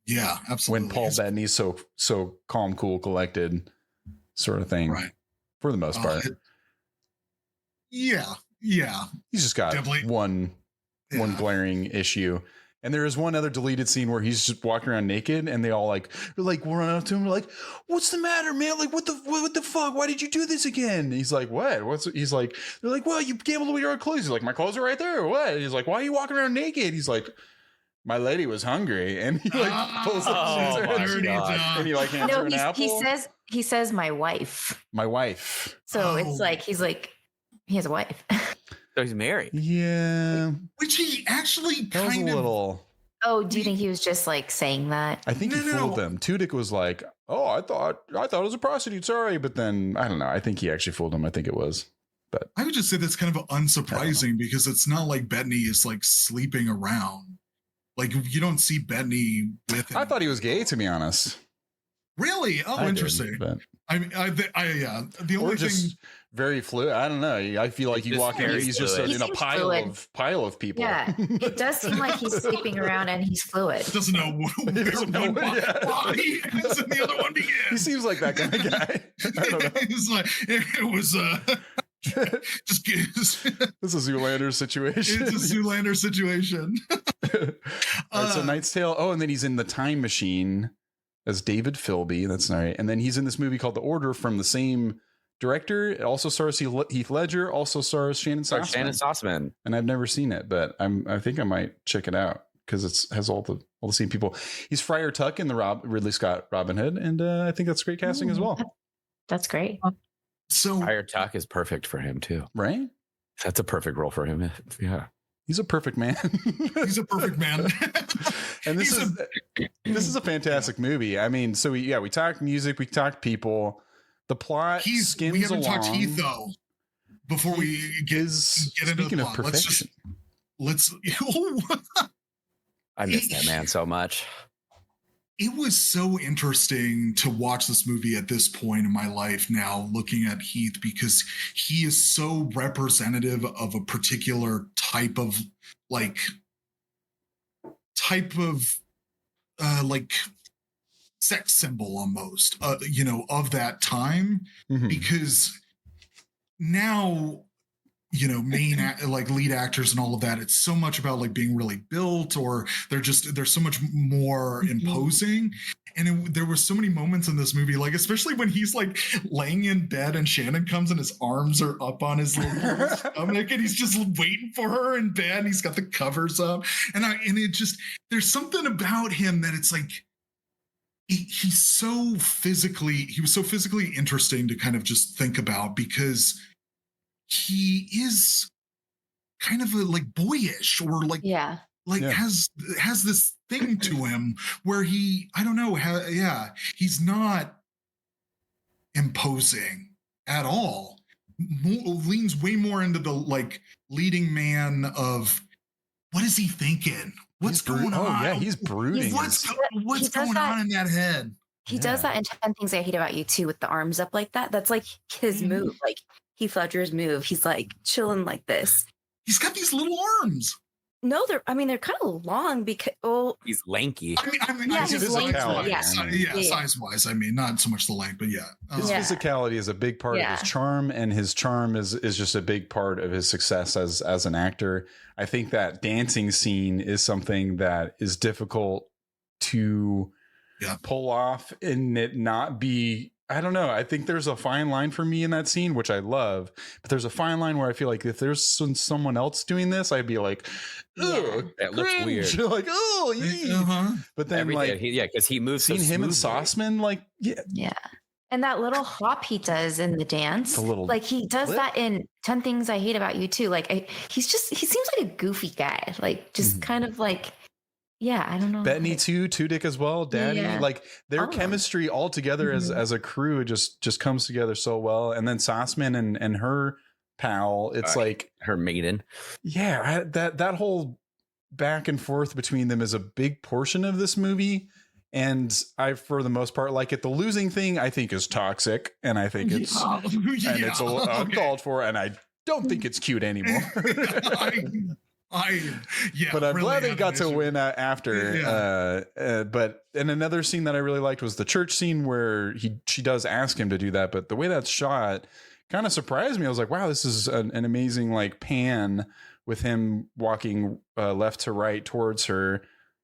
A: Yeah, absolutely.
D: When Paul Bettany's so calm, cool, collected sort of thing,
A: right?
D: For the most part.
A: Yeah.
D: He's just got one glaring issue. And there is one other deleted scene where he's just walking around naked, and they all like run up to him, like, "What's the matter, man? Like, what the fuck? Why did you do this again?" And he's like, "What? He's like, they're like, "Well, you gave away your clothes." He's like, "My clothes are right there. Or what?" He's like, "Why are you walking around naked?" He's like, "My lady was hungry," and he like pulls up and he like hands her an apple.
E: He says my wife.
D: My wife.
E: So it's like he has a wife.
C: So he's married.
D: Yeah.
A: Which he actually
D: That was a little.
E: Oh, do you think he was just like saying that?
D: I think he fooled them. Tudyk was like, "Oh, I thought it was a prostitute. Sorry," but then I don't know. I think he actually fooled him. I think it was. But
A: I would just say that's kind of unsurprising because it's not like Bettany is like sleeping around. Like you don't see Bettany with him.
D: I thought he was gay, to be honest.
A: Really? Oh, interesting.
D: But
A: yeah. The only thing
D: very fluid. I don't know. I feel like you walk in, he's just in a pile of people.
E: Yeah, it does seem like he's sleeping around and he's fluid.
A: Doesn't know where one body is and the other one begins.
D: He seems like that kind of guy. I don't know.
A: It's like it was just
D: this is a Zoolander situation.
A: It's a Zoolander situation.
D: So Knight's Tale. Oh, and then he's in The Time Machine as David Philby. That's right. And then he's in this movie called The Order from the same director. It also stars Heath Ledger. Also stars Shannon Sossman. And I've never seen it, but I think I might check it out because it has all the same people. He's Friar Tuck in the Ridley Scott Robin Hood, and I think that's great casting as well.
E: That's great.
A: So
C: Friar Tuck is perfect for him too,
D: right?
C: That's a perfect role for him. Yeah.
D: He's a perfect man.
A: He's a perfect man.
D: And this is a fantastic movie. I mean, so we talked music, we talked people. The plot skins
A: we haven't
D: along.
A: talked Heath though. Before we get into the plot,
D: perfection.
A: let's
C: I miss that man so much.
A: It was so interesting to watch this movie at this point in my life now, looking at Heath, because he is so representative of a particular type of sex symbol almost, of that time, because now, lead actors and all of that, it's so much about like being really built, or they're so much more imposing. And there were so many moments in this movie, like especially when he's like laying in bed and Shannon comes and his arms are up on his little stomach and he's just waiting for her in bed and he's got the covers up. And there's something about him that it's like, he was so physically interesting to kind of just think about, because he is kind of like boyish, or has this thing to him where he's not imposing at all. Leans way more into the like leading man of what is he thinking? What's going on?
D: Oh yeah, he's brooding.
A: What's going on in that head?
E: He does that in 10 Things I Hate About You too, with the arms up like that. That's like his move. Like Heath Ledger's move. He's like chilling like this.
A: He's got these little arms.
E: No, they're kind of long because
C: he's lanky.
E: He's lanky.
A: Size-wise. I mean, not so much the length, but yeah.
D: His physicality is a big part of his charm, and his charm is just a big part of his success as an actor. I think that dancing scene is something that is difficult to pull off and it not be. I don't know. I think there's a fine line for me in that scene, which I love. But there's a fine line where I feel like if there's someone else doing this, I'd be like, "Ugh,
C: that looks weird."
D: Like, "Oh, But then,
C: because he moves.
D: Seeing him and Sossman,
E: and that little hop he does in the dance, he does that in 10 Things I Hate About You too. Like, he seems like a goofy guy, like just kind of like. Yeah, I don't know.
D: Bettany too, Tudyk as well, Daddy. Like their chemistry all together as a crew just comes together so well. And then Sossman and her pal, it's like
C: her maiden.
D: Yeah, that whole back and forth between them is a big portion of this movie. And I, for the most part, like it. The losing thing, I think, is toxic, and I think it's it's uncalled for, and I don't think it's cute anymore. But I'm glad they got to win after. But another scene that I really liked was the church scene where she does ask him to do that, but the way that's shot kind of surprised me. I was like, wow, this is an amazing like pan with him walking left to right towards her,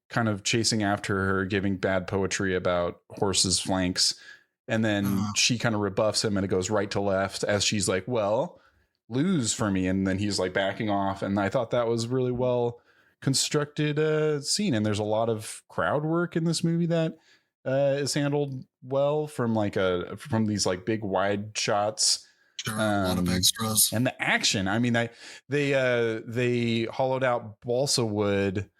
D: kind of chasing after her, giving bad poetry about horses' flanks. And then she kind of rebuffs him and it goes right to left as she's like, well, lose for me. And then he's like backing off. And I thought that was really well constructed scene. And there's a lot of crowd work in this movie that is handled well from these like big wide shots.
A: Sure, a lot of extras.
D: And the action. I mean, they hollowed out balsa wood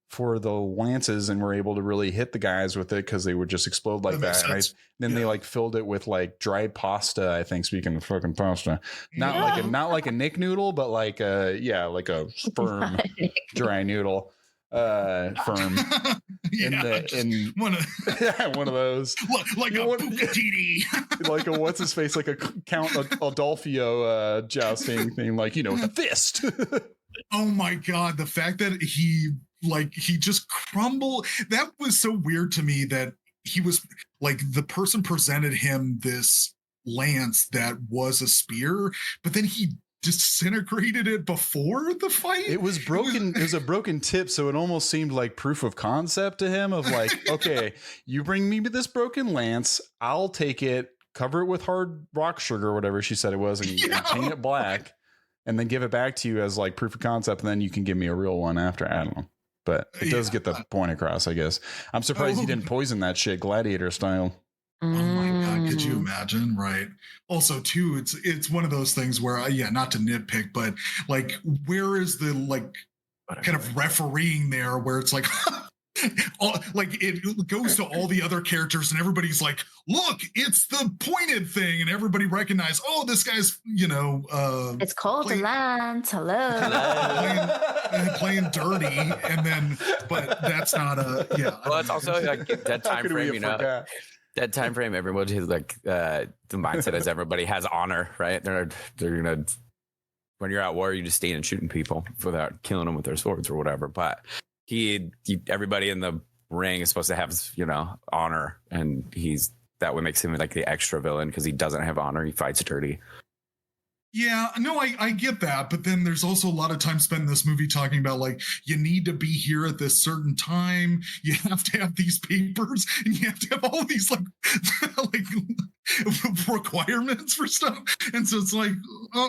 D: for the lances and were able to really hit the guys with it because they would just explode like that. And then they like filled it with like dried pasta. I think, speaking of fucking pasta, not like a Nick noodle, but like a firm dry noodle. Firm in one of those
A: like a Bucatini.
D: Like a what's his face, like a Count Adolfo jousting thing, like, you know, with a fist.
A: Oh my god, the fact that he just crumbled, that was so weird to me, that he was like, the person presented him this lance that was a spear, but then he disintegrated it before the fight.
D: It was broken. It was a broken tip, so it almost seemed like proof of concept to him of like, okay, you bring me this broken lance, I'll take it, cover it with hard rock sugar or whatever she said it was, and paint it black, and then give it back to you as like proof of concept, and then you can give me a real one after. I don't know. But it does get the point across, I guess. I'm surprised he didn't poison that shit Gladiator style.
A: Oh my god, could you imagine? Right. Also, too, it's one of those things where, not to nitpick, but like, where is the like kind of refereeing there, where it's like, like it goes to all the other characters and everybody's like, look, it's the pointed thing, and everybody recognizes, oh, this guy's,
E: it's called a lance. Hello.
A: Playing dirty, and then, but that's not
C: well, it's also like that time frame, that time frame, everybody like the mindset is everybody has honor, right? They're gonna, when you're at war, you just stand and shooting people without killing them with their swords or whatever. But everybody in the ring is supposed to have, honor, and that what makes him like the extra villain, because he doesn't have honor. He fights dirty.
A: Yeah, no, I get that, but then there's also a lot of time spent in this movie talking about, like, you need to be here at this certain time, you have to have these papers, and you have to have all these like requirements for stuff, and so it's like,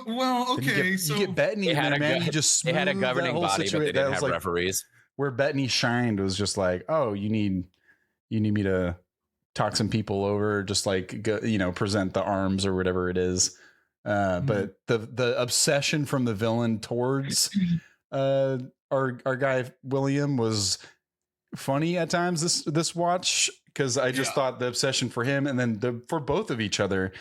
A: well, okay,
D: you get Bettany in there, man. They
C: had a governing body, but they didn't have referees.
D: Where Bettany shined was just like, oh, you need me to talk some people over, just like present the arms or whatever it is. But the obsession from the villain towards our guy William was funny at times this watch, because I just thought the obsession for him, and then for both of each other,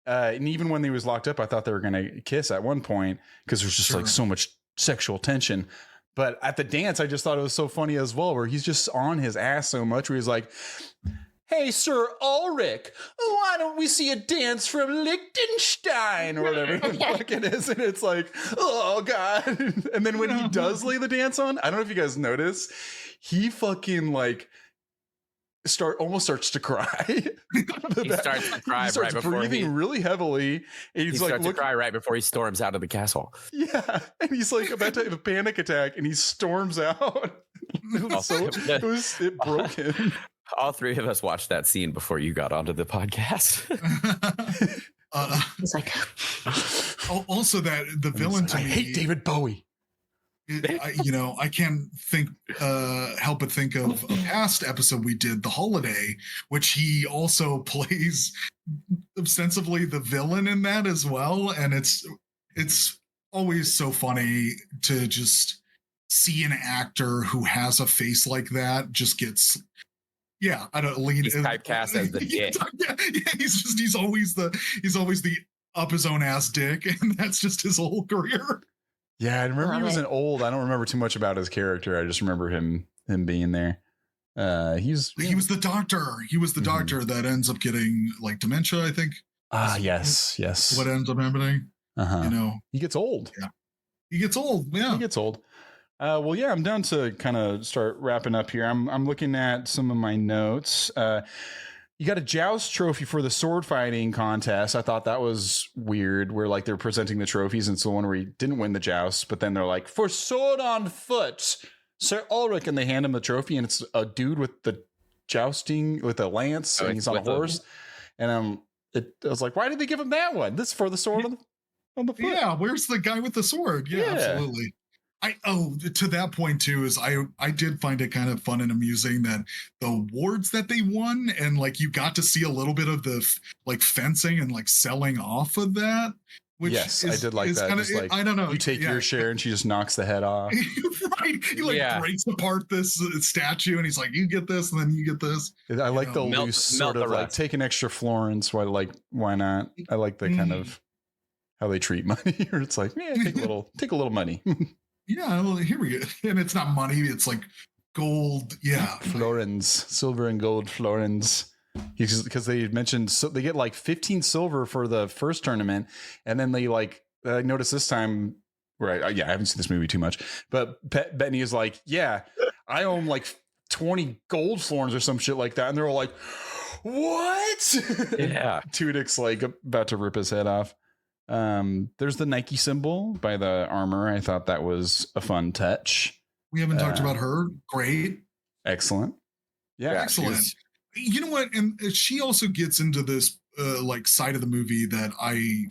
D: and even when he was locked up, I thought they were gonna kiss at one point, because there's just like so much sexual tension. But at the dance, I just thought it was so funny as well, where he's just on his ass so much, where he's like, hey, Sir Ulrich, why don't we see a dance from Liechtenstein or whatever the fuck it is? And it's like, oh, God. And then when he does lay the dance on, I don't know if you guys notice, he fucking like almost starts to cry.
C: He starts to cry right before
D: breathing really heavily. And
C: he starts to cry right before he storms out of the castle.
D: Yeah. And he's like about to have a panic attack, and he storms out. It broke him.
C: All three of us watched that scene before you got onto the podcast.
E: It's like,
A: also that the villain to me,
D: I hate David Bowie.
A: I can't help but think of a past episode we did, The Holiday, which he also plays ostensibly the villain in that as well. And it's always so funny to just see an actor who has a face like that just gets. Yeah, I don't lean.
C: He's typecast as the dick.
A: He's always the up his own ass dick, and that's just his whole career.
D: Yeah, I remember he was an old. I don't remember too much about his character. I just remember him being there. He was
A: the doctor. He was the doctor that ends up getting like dementia, I think.
D: Yes.
A: What ends up happening?
D: He gets old.
A: Yeah, he gets old. Yeah,
D: he gets old. Well, yeah, I'm down to kind of start wrapping up here. I'm looking at some of my notes. You got a joust trophy for the sword fighting contest. I thought that was weird, where like they're presenting the trophies, and it's the one where he didn't win the joust, but then they're like, for sword on foot, Sir Ulrich, and they hand him the trophy, and it's a dude with the jousting with a lance, and he's on a horse. And I was like, why did they give him that one? This is for the sword on the foot.
A: Yeah, where's the guy with the sword? Yeah. Absolutely. To that point too, is I did find it kind of fun and amusing that the awards that they won, and like you got to see a little bit of the like fencing and like selling off of that. Which
D: yes, I did like that. Just like,
A: I don't know.
D: You take your share, and she just knocks the head off.
A: Right. He like breaks apart this statue, and he's like, "You get this, and then you get this."
D: I like the loose sort of like take an extra florins. Why not? I like the kind of how they treat money. Or it's like, yeah, take a little money.
A: Yeah, well, here we go. And it's not money, it's like gold. Yeah.
D: Florins, silver and gold florins. Because they mentioned they get like 15 silver for the first tournament. And then they like, I noticed this time, right? I haven't seen this movie too much. But Bettany is like, yeah, I own like 20 gold florins or some shit like that. And they're all like, what?
C: Yeah.
D: Tudyk's like about to rip his head off. There's the Nike symbol by the armor. I thought that was a fun touch.
A: We haven't talked about her. Great.
D: Excellent. Yeah.
A: Excellent. You know what? And she also gets into this like side of the movie that I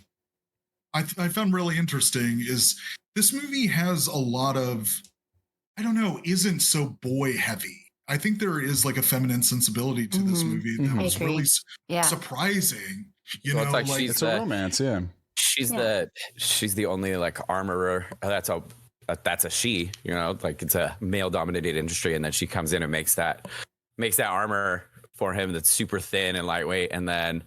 A: found really interesting is this movie has a lot of, I don't know, isn't so boy heavy. I think there is like a feminine sensibility to this movie that was really surprising. You know,
C: like
D: it's a romance. Yeah.
C: She's the only like armorer. That's a she, you know, like it's a male dominated industry. And then she comes in and makes that armor for him that's super thin and lightweight. And then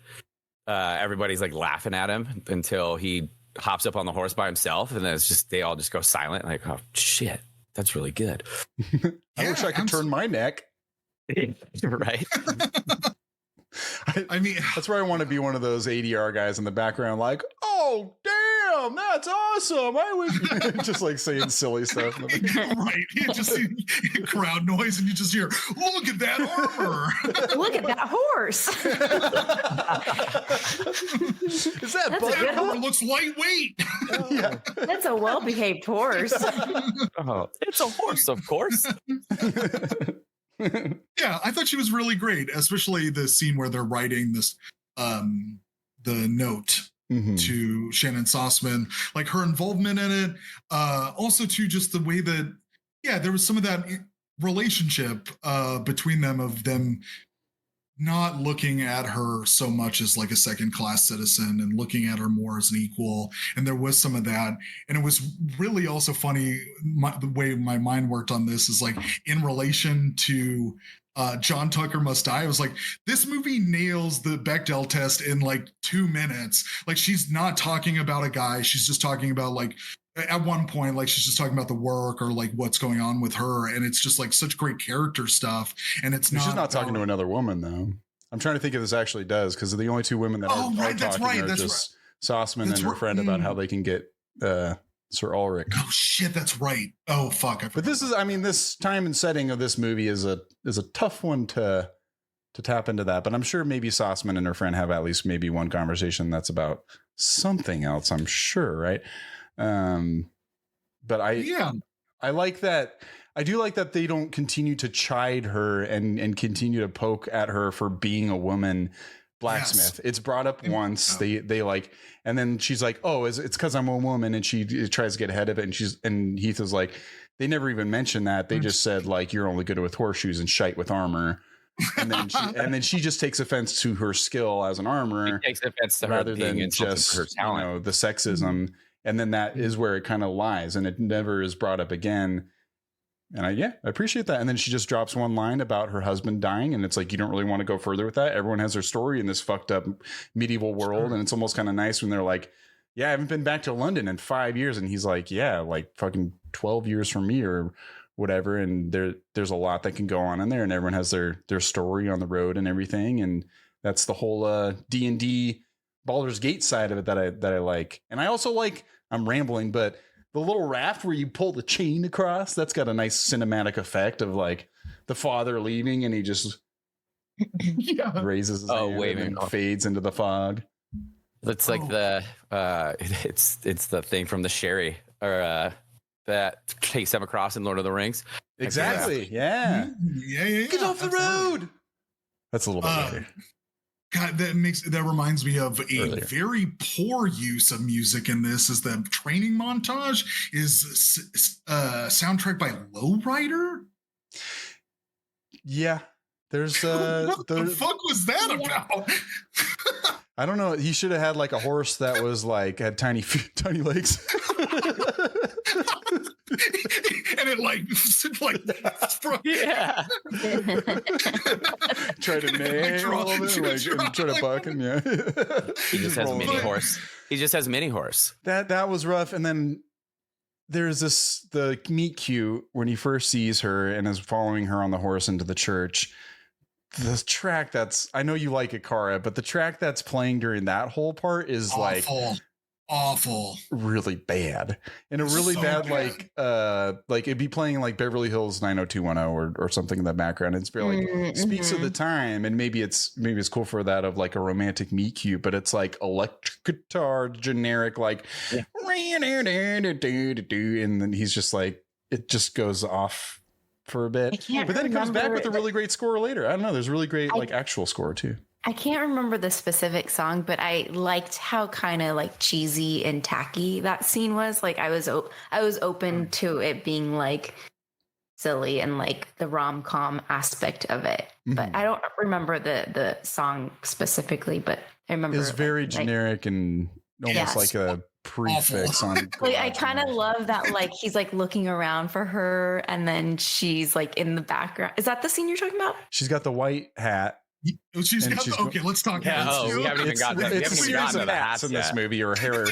C: everybody's like laughing at him until he hops up on the horse by himself. And then it's just, they all just go silent. Like, oh shit, that's really good.
D: I wish I could turn my neck.
C: Right.
D: I mean, that's where I want to be one of those ADR guys in the background, like, oh, damn, that's awesome. I wish just like saying silly stuff.
A: Right. You just see crowd noise and you just hear, look at that armor.
E: Look at that horse.
A: Is that armor looks lightweight.
D: Yeah.
E: That's a well-behaved horse.
C: Oh, it's a horse, of course.
A: Yeah, I thought she was really great, especially the scene where they're writing this the note to Shannon Sossman, like her involvement in it. Also too, just the way that there was some of that relationship between them, of them not looking at her so much as like a second-class citizen and looking at her more as an equal. And there was some of that. And it was really also funny, the way my mind worked on this is like in relation to John Tucker Must Die. I was like, this movie nails the Bechdel test in like 2 minutes. Like, she's not talking about a guy. She's just talking about like, at one point, like she's just talking about the work or like what's going on with her. And it's just like such great character stuff. And she's
D: not talking to another woman though. I'm trying to think if this actually does, because the only two women that are talking are just Sossman and her friend about how they can get Sir Ulrich.
A: Oh shit, that's right. Oh fuck.
D: But this is, I mean, this time and setting of this movie is a tough one to tap into that. But I'm sure maybe Sossman and her friend have at least maybe one conversation that's about something else. I'm sure, right? But I like that. I do like that they don't continue to chide her and continue to poke at her for being a woman blacksmith. Yes. It's brought up once. They like, and then she's like, oh, it's because I'm a woman, and she tries to get ahead of it. And Heath is like, they never even mentioned that. They just said like, you're only good with horseshoes and shite with armor. And then she just takes offense to her skill as an armorer.
C: She takes offense to her
D: rather
C: being
D: than just
C: her talent.
D: The sexism. And then that is where it kind of lies, and it never is brought up again. And I appreciate that. And then she just drops one line about her husband dying, and it's like, you don't really want to go further with that. Everyone has their story in this fucked up medieval world. Sure. And it's almost kind of nice when they're like, yeah, I haven't been back to London in 5 years. And he's like, yeah, like fucking 12 years from me or whatever. And there's a lot that can go on in there, and everyone has their story on the road and everything. And that's the whole D&D Baldur's Gate side of it that I like. And I also like, I'm rambling, but the little raft where you pull the chain across, that's got a nice cinematic effect of like the father leaving, and he just
A: Yeah.
D: Raises his hand and then fades into the fog.
C: It's like it's the thing from the Sherry or that takes them across in Lord of the Rings.
D: Exactly. Yeah.
A: Yeah.
D: Get off the road. That's a little bit later.
A: God, that reminds me of a very poor use of music in this. Is the training montage is soundtrack by Lowrider?
D: Yeah, there's
A: what the fuck was that about?
D: I don't know. He should have had like a horse that was like had tiny legs.
A: And it like
C: yeah.
D: Try to nail him, like try to buck him. Yeah.
C: He just has mini horse. He just has mini horse.
D: That was rough. And then there's the meet cute when he first sees her and is following her on the horse into the church. The track I know you like it, Kara, but the track that's playing during that whole part is
A: awful,
D: really bad, and a really so bad like it'd be playing like Beverly Hills 90210 or something in the background. It's very like speaks of the time, and maybe it's cool for that of like a romantic meet cute, but it's like electric guitar generic and then he's just like it just goes off for a bit, but then it comes back with a really great score later. I don't know. There's a really great like actual score too.
E: I can't remember the specific song, but I liked how kind of like cheesy and tacky that scene was. Like I was open to it being like silly and like the rom-com aspect of it. But I don't remember the song specifically, but I remember
D: it was very generic and almost like a prefix on
E: like I kind of love that like he's like looking around for her and then she's like in the background. Is that the scene you're talking about?
D: She's got the white hat.
A: Okay, let's talk about
C: we haven't even got that.
D: It's a series of hats in this movie, or hair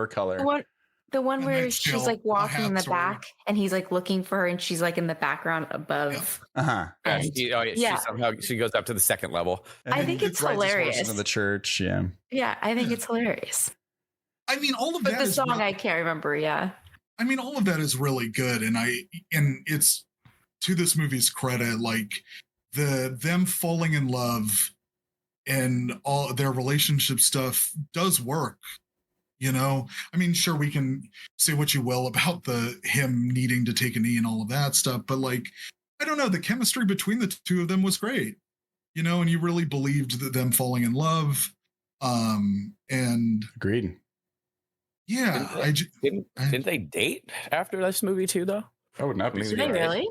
D: color.
E: The one where she's like walking in the back and he's like looking for her and she's like in the background above.
C: She goes up to the second level.
E: I think it's hilarious.
D: In the church,
E: yeah, I think it's hilarious.
A: I mean, all of that.
E: But the song I can't remember. Yeah,
A: I mean, all of that is really good, and it's to this movie's credit, like them falling in love and all their relationship stuff does work. You know, I mean, sure, we can say what you will about him needing to take a knee and all of that stuff, but like, I don't know, the chemistry between the two of them was great. You know, and you really believed that them falling in love. And
D: agreed.
A: Yeah,
C: didn't they date after this movie too, though?
D: I would not be
E: surprised. Did they really?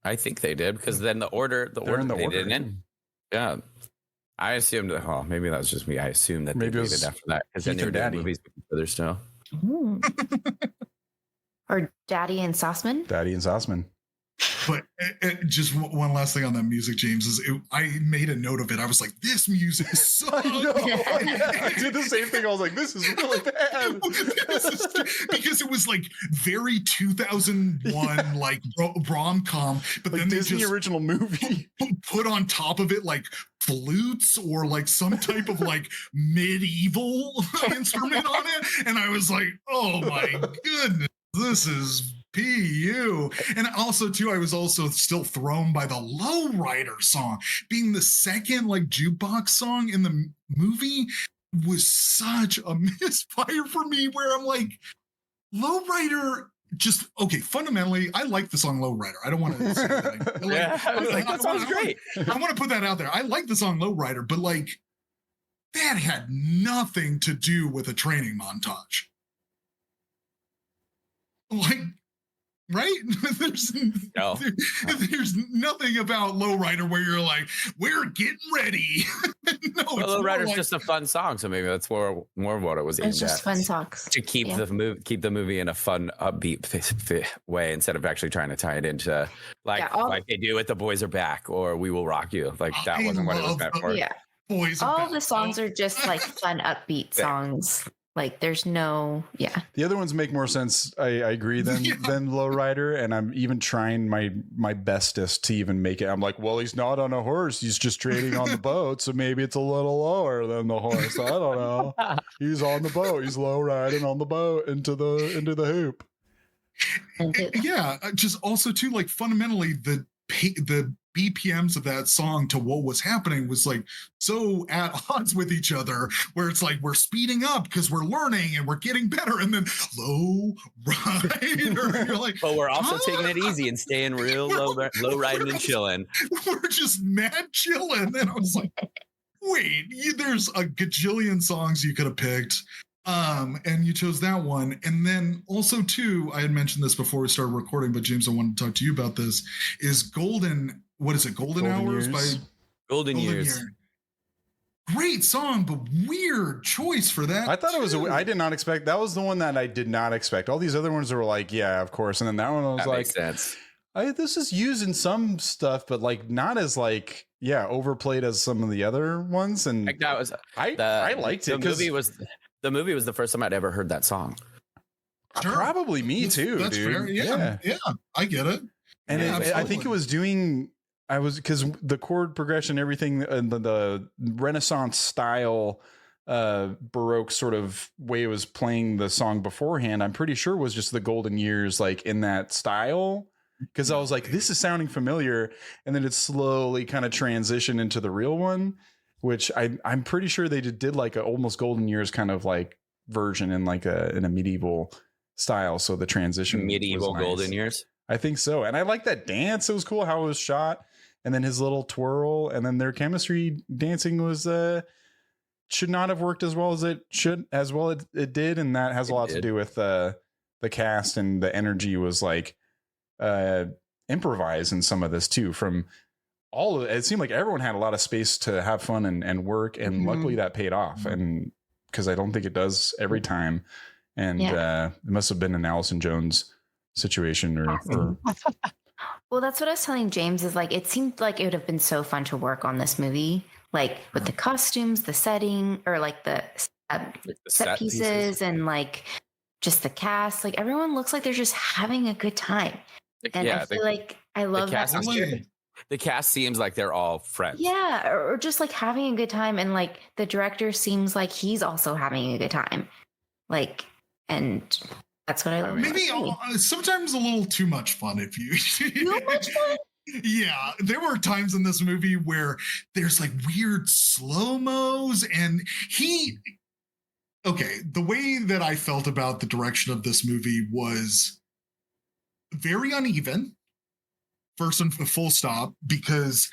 C: I think they did because then the order they didn't. Yeah, I assumed that. Oh, maybe that was just me. I assumed that maybe they dated after that because then they were doing movies with each other still.
E: Or Daddy and Sauceman.
A: But just one last thing on that music, James, is I made a note of it. I was like, this music sucks.
D: I did the same thing. I was like, this is really bad.
A: Because it was like very 2001 like rom-com, but like then
D: Disney
A: they just
D: original movie
A: put on top of it like flutes or like some type of like medieval instrument on it. And I was like, oh my goodness, this is PU. And also too, I was also still thrown by the Lowrider song being the second like jukebox song in the movie was such a misfire for me where I'm like, Lowrider just okay. Fundamentally, I like the song Lowrider. I don't want to say that.
C: That sounds great.
A: I want to put that out there. I like the song Lowrider, but like that had nothing to do with a training montage. Like, right? there's nothing about Lowrider where you're like, we're getting ready. No,
C: Lowrider's just a fun song, so maybe that's more of what it was.
E: It's just fun songs
C: to keep the movie in a fun, upbeat way instead of actually trying to tie it into like they do with The Boys Are Back or We Will Rock You. Like that wasn't what it was meant for.
E: Yeah, all the songs are just like fun, upbeat songs. Like there's no,
D: The other ones make more sense. I agree than Lowrider, and I'm even trying my bestest to even make it. I'm like, well, he's not on a horse. He's just trading on the boat, so maybe it's a little lower than the horse. I don't know. He's on the boat. He's low riding on the boat into the hoop.
A: Yeah, just also too like fundamentally the BPMs of that song to what was happening was like so at odds with each other, where it's like we're speeding up because we're learning and we're getting better, and then low rider, you're like,
C: but we're also taking it easy and staying real low riding and chilling.
A: We're just mad chilling. And I was like, wait, there's a gajillion songs you could have picked. And you chose that one. And then also too, I had mentioned this before we started recording, but James, I wanted to talk to you about this, is Golden Hours by
C: Golden Years.
A: Great song, but weird choice for that.
D: I thought it was, I did not expect, that was the one that I did not expect. All these other ones were like, yeah, of course. And then that one I was
C: that
D: like,
C: makes sense.
D: This is used in some stuff, but like not as like, overplayed as some of the other ones. And
C: like that was,
D: I liked it.
C: The movie was the first time I'd ever heard that song.
A: Sure.
D: Probably me too.
A: That's
D: dude.
A: fair. Yeah, I get it.
D: And I think it was doing. Because the chord progression, everything, and the Renaissance style, Baroque sort of way it was playing the song beforehand, I'm pretty sure was just the Golden Years, like in that style. Because I was like, this is sounding familiar, and then it slowly kind of transitioned into the real one, which I'm pretty sure they did like a almost Golden Years kind of like version in like in a medieval style. So the transition
C: medieval
D: was nice.
C: Golden Years.
D: I think so, and I like that dance. It was cool how it was shot, and then his little twirl, and then their chemistry dancing was should not have worked as well as it did, and that has a lot to do with the cast, and the energy was like improvised in some of this too. From all of it seemed like everyone had a lot of space to have fun and work, and luckily that paid off, and because I don't think it does every time, and it must have been an Allison Jones situation or
E: well, that's what I was telling James, is like it seemed like it would have been so fun to work on this movie, like with the costumes, the setting, or like the set pieces, and like just the cast. Like everyone looks like they're just having a good time, and I feel like I love that.
C: The cast seems like they're all friends.
E: Yeah, or just like having a good time, and like the director seems like he's also having a good time, like, and that's what I love.
A: Maybe sometimes a little too much fun. If you
E: too much fun.
A: Yeah, there were times in this movie where there's like weird slow-mos, and the way that I felt about the direction of this movie was very uneven, first and full stop, because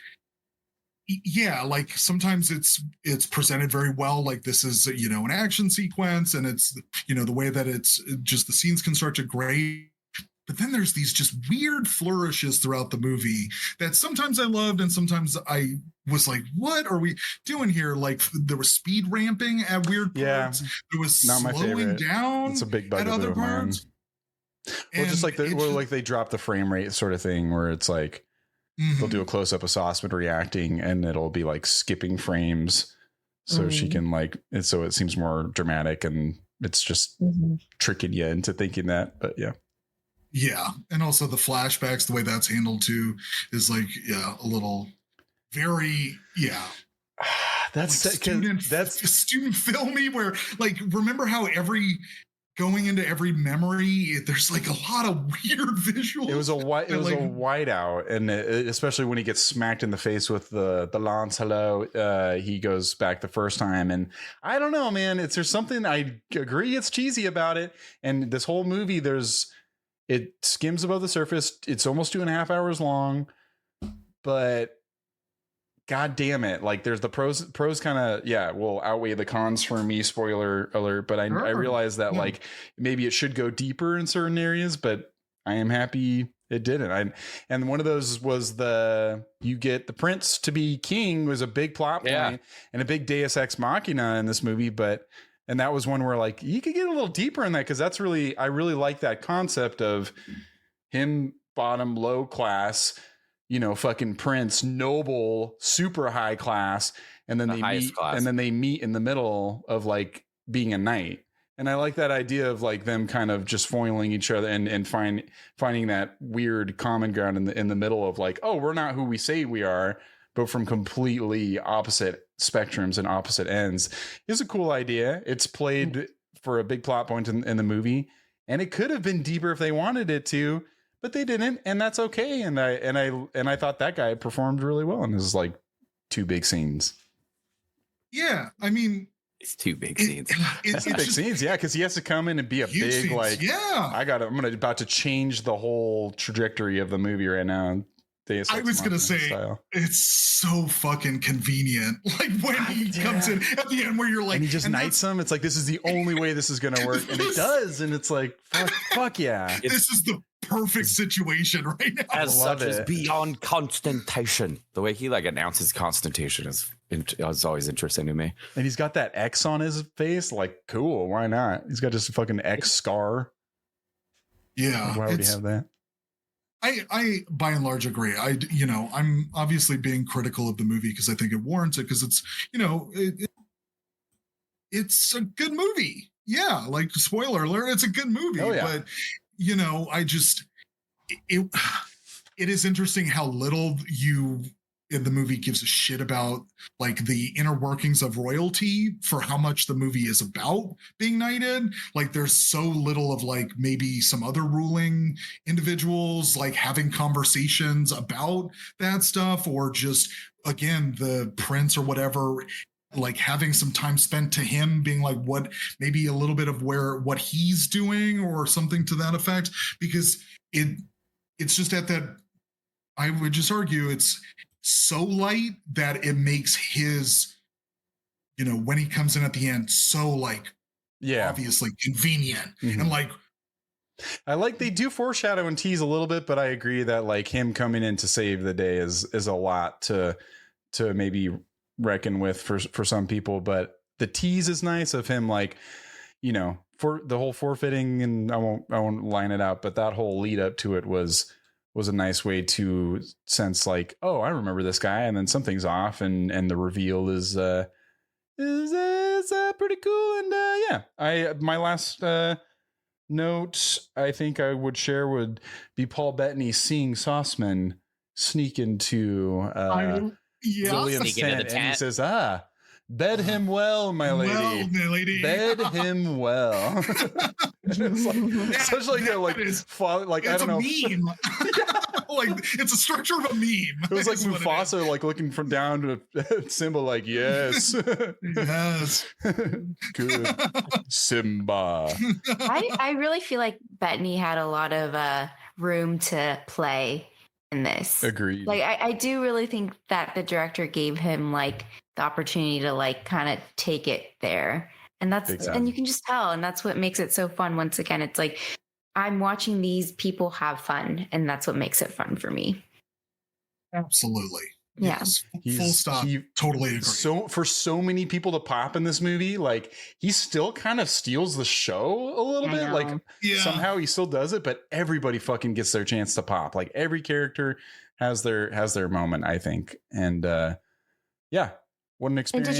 A: like sometimes it's presented very well, like this is an action sequence, and it's the way that it's just the scene's constructed great, but then there's these just weird flourishes throughout the movie that sometimes I loved and sometimes I was like, what are we doing here? Like there was speed ramping at weird parts, there was
D: not
A: slowing down
D: it's a big bug
A: at other parts.
D: Well, just like like they drop the frame rate sort of thing, where it's like they'll do a close up of Sauceman reacting, and it'll be like skipping frames, so she can so it seems more dramatic, and it's just tricking you into thinking that. But yeah,
A: and also the flashbacks, the way that's handled too, is like a little very
D: that's
A: like student filmy, where like remember how going into every memory, there's like a lot of weird visuals.
D: It was a whiteout, and especially when he gets smacked in the face with the Lance hello, he goes back the first time, and I don't know, man. There's something, I agree, it's cheesy about it, and this whole movie, it skims above the surface. It's almost 2.5 hours long, but God damn it. Like there's the pros kind of, will outweigh the cons for me, spoiler alert. But I realize that like maybe it should go deeper in certain areas, but I am happy it didn't. And one of those was you get the prince to be king was a big plot point and a big Deus Ex Machina in this movie. And that was one where like you could get a little deeper in that, because I really like that concept of him bottom low class, fucking prince, noble, super high class, and then they meet in the middle of like being a knight. And I like that idea of like them kind of just foiling each other and finding that weird common ground in the middle of like, oh, we're not who we say we are, but from completely opposite spectrums and opposite ends. Is a cool idea. It's played for a big plot point in the movie, and it could have been deeper if they wanted it to. but they didn't, and that's okay. And I thought that guy performed really well in his like 2 big scenes.
A: Yeah, I mean,
C: it's 2 big scenes.
D: It's big scenes, yeah, because he has to come in and be a big
A: scenes,
D: like.
A: Yeah,
D: I'm about to change the whole trajectory of the movie right now.
A: I was gonna say it's so fucking convenient. Like when he comes in at the end, where you're like,
D: and he just knights him. It's like this is the only way this is gonna work, and it does. And it's like, fuck yeah,
A: this is the perfect situation right now.
C: As such as beyond constantation. The way he like announces constantation is always interesting to me.
D: And he's got that X on his face. Like, cool, why not? He's got just a fucking X scar.
A: Yeah,
D: like, why would he have that?
A: I by and large agree. I'm obviously being critical of the movie because I think it warrants it, because it's, it's a good movie. Yeah, like spoiler alert, it's a good movie. Oh, yeah. But it is interesting how little in the movie gives a shit about like the inner workings of royalty for how much the movie is about being knighted. Like there's so little of like maybe some other ruling individuals like having conversations about that stuff, or just again the prince or whatever, like having some time spent to him being like what maybe a little bit of what he's doing or something to that effect, because it's just at that, I would just argue it's so light that it makes his, when he comes in at the end, so like, obviously convenient. Mm-hmm. And like,
D: I like they do foreshadow and tease a little bit, but I agree that like him coming in to save the day is a lot to maybe reckon with for some people. But the tease is nice of him, like, for the whole forfeiting, and I won't line it out, but that whole lead up to it was a nice way to sense like, oh, I remember this guy, and then something's off, and the reveal is pretty cool. And my last note I think I would share would be Paul Bettany seeing Sauceman sneak into Lillian's tent, and he says, bed him well, my lady. Bed him well. It's such like a I don't know.
A: Meme. Like it's a structure of a meme.
D: It was like Mufasa, like looking from down to Simba, like yes,
A: yes,
D: good Simba.
E: I really feel like Bettany had a lot of room to play in this.
D: Agreed.
E: Like I do really think that the director gave him like the opportunity to like kind of take it there. And and you can just tell, and that's what makes it so fun. Once again, it's like I'm watching these people have fun, and that's what makes it fun for me.
A: Absolutely.
E: Yeah.
A: Yes. Full stop. Totally agree.
D: So for so many people to pop in this movie, like he still kind of steals the show a little bit. Like somehow he still does it, but everybody fucking gets their chance to pop. Like every character has their moment, I think. And what an experience.
E: And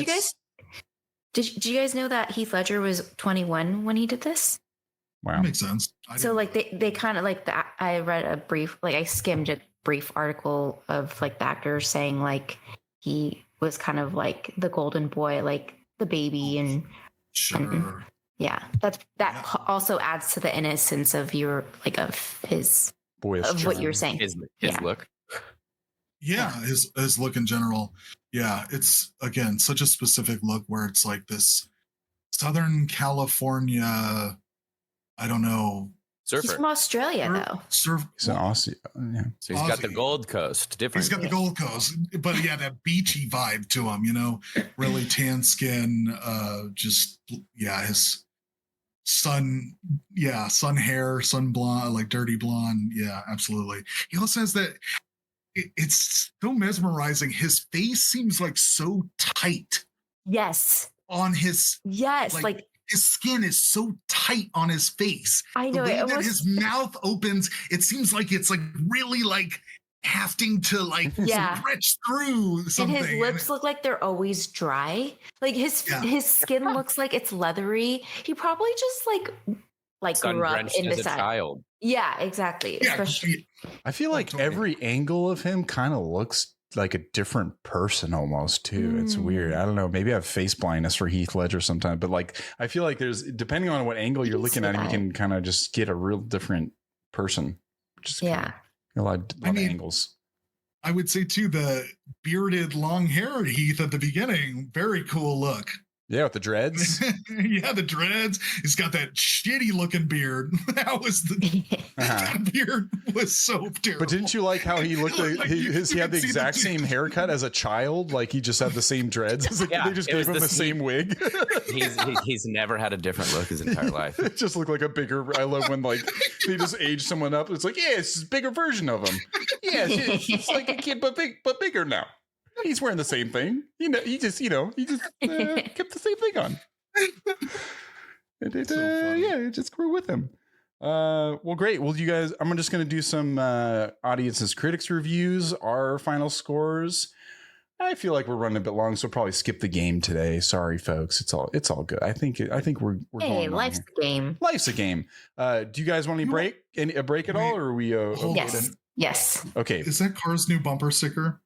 E: did you guys know that Heath Ledger was 21 when he did this?
D: Wow.
A: That makes sense.
E: So like they kind of like that. I read a brief, like I skimmed a brief article of like the actor saying like he was kind of like the golden boy, like the baby, and
A: sure.
E: Also adds to the innocence of his
D: boyish
E: of what you're saying.
C: His look.
A: Yeah, his look in general. Yeah, it's again such a specific look where it's like this Southern California, I don't know.
C: Surfer.
E: He's from Australia, though.
D: He's an Aussie. Yeah.
C: So he's got the Gold Coast. Different.
A: He's got the Gold Coast, but that beachy vibe to him. Really tan skin. His sun hair, sun blonde, like dirty blonde. Yeah, absolutely. He also has that. It's so mesmerizing. His face seems like so tight.
E: Yes.
A: On his.
E: Yes,
A: like his skin is so tight on his face.
E: I know
A: the way that his mouth opens. It seems like it's like really like having to like stretch through something.
E: And his lips look like they're always dry. Like his skin looks like it's leathery. He probably just like grew up in the child. Yeah, exactly.
A: Yeah,
E: especially.
D: I feel like every angle of him kind of looks like a different person almost too. It's weird. I don't know. Maybe I have face blindness for Heath Ledger sometimes, but like I feel like there's, depending on what angle you're looking at him, you can kind of just get a real different person Just
E: Yeah.
D: a lot of angles.
A: I would say too, the bearded long hair Heath at the beginning, very cool look.
D: Yeah, with the dreads.
A: Yeah, the dreads. He's got that shitty looking beard. That was that beard was so terrible.
D: But didn't you like how he looked like he had the exact same haircut as a child? Like he just had the same dreads. Like they just gave him the same wig.
C: He's never had a different look his entire life.
D: It just looked like a bigger. I love when like they just age someone up. It's like, yeah, it's a bigger version of him. Yeah, it's like a kid, but bigger now. He's wearing the same thing. He just kept the same thing on. It just grew with him. Well, great. Well, you guys, I'm just going to do some audiences critics reviews, our final scores. I feel like we're running a bit long, so we'll probably skip the game today. Sorry, folks. It's all good. I think we're
E: hey,
D: going
E: life's a game.
D: Life's a game. Do you guys want a break at all, or are we?
E: Yes.
D: Okay.
A: Is that Car's new bumper sticker?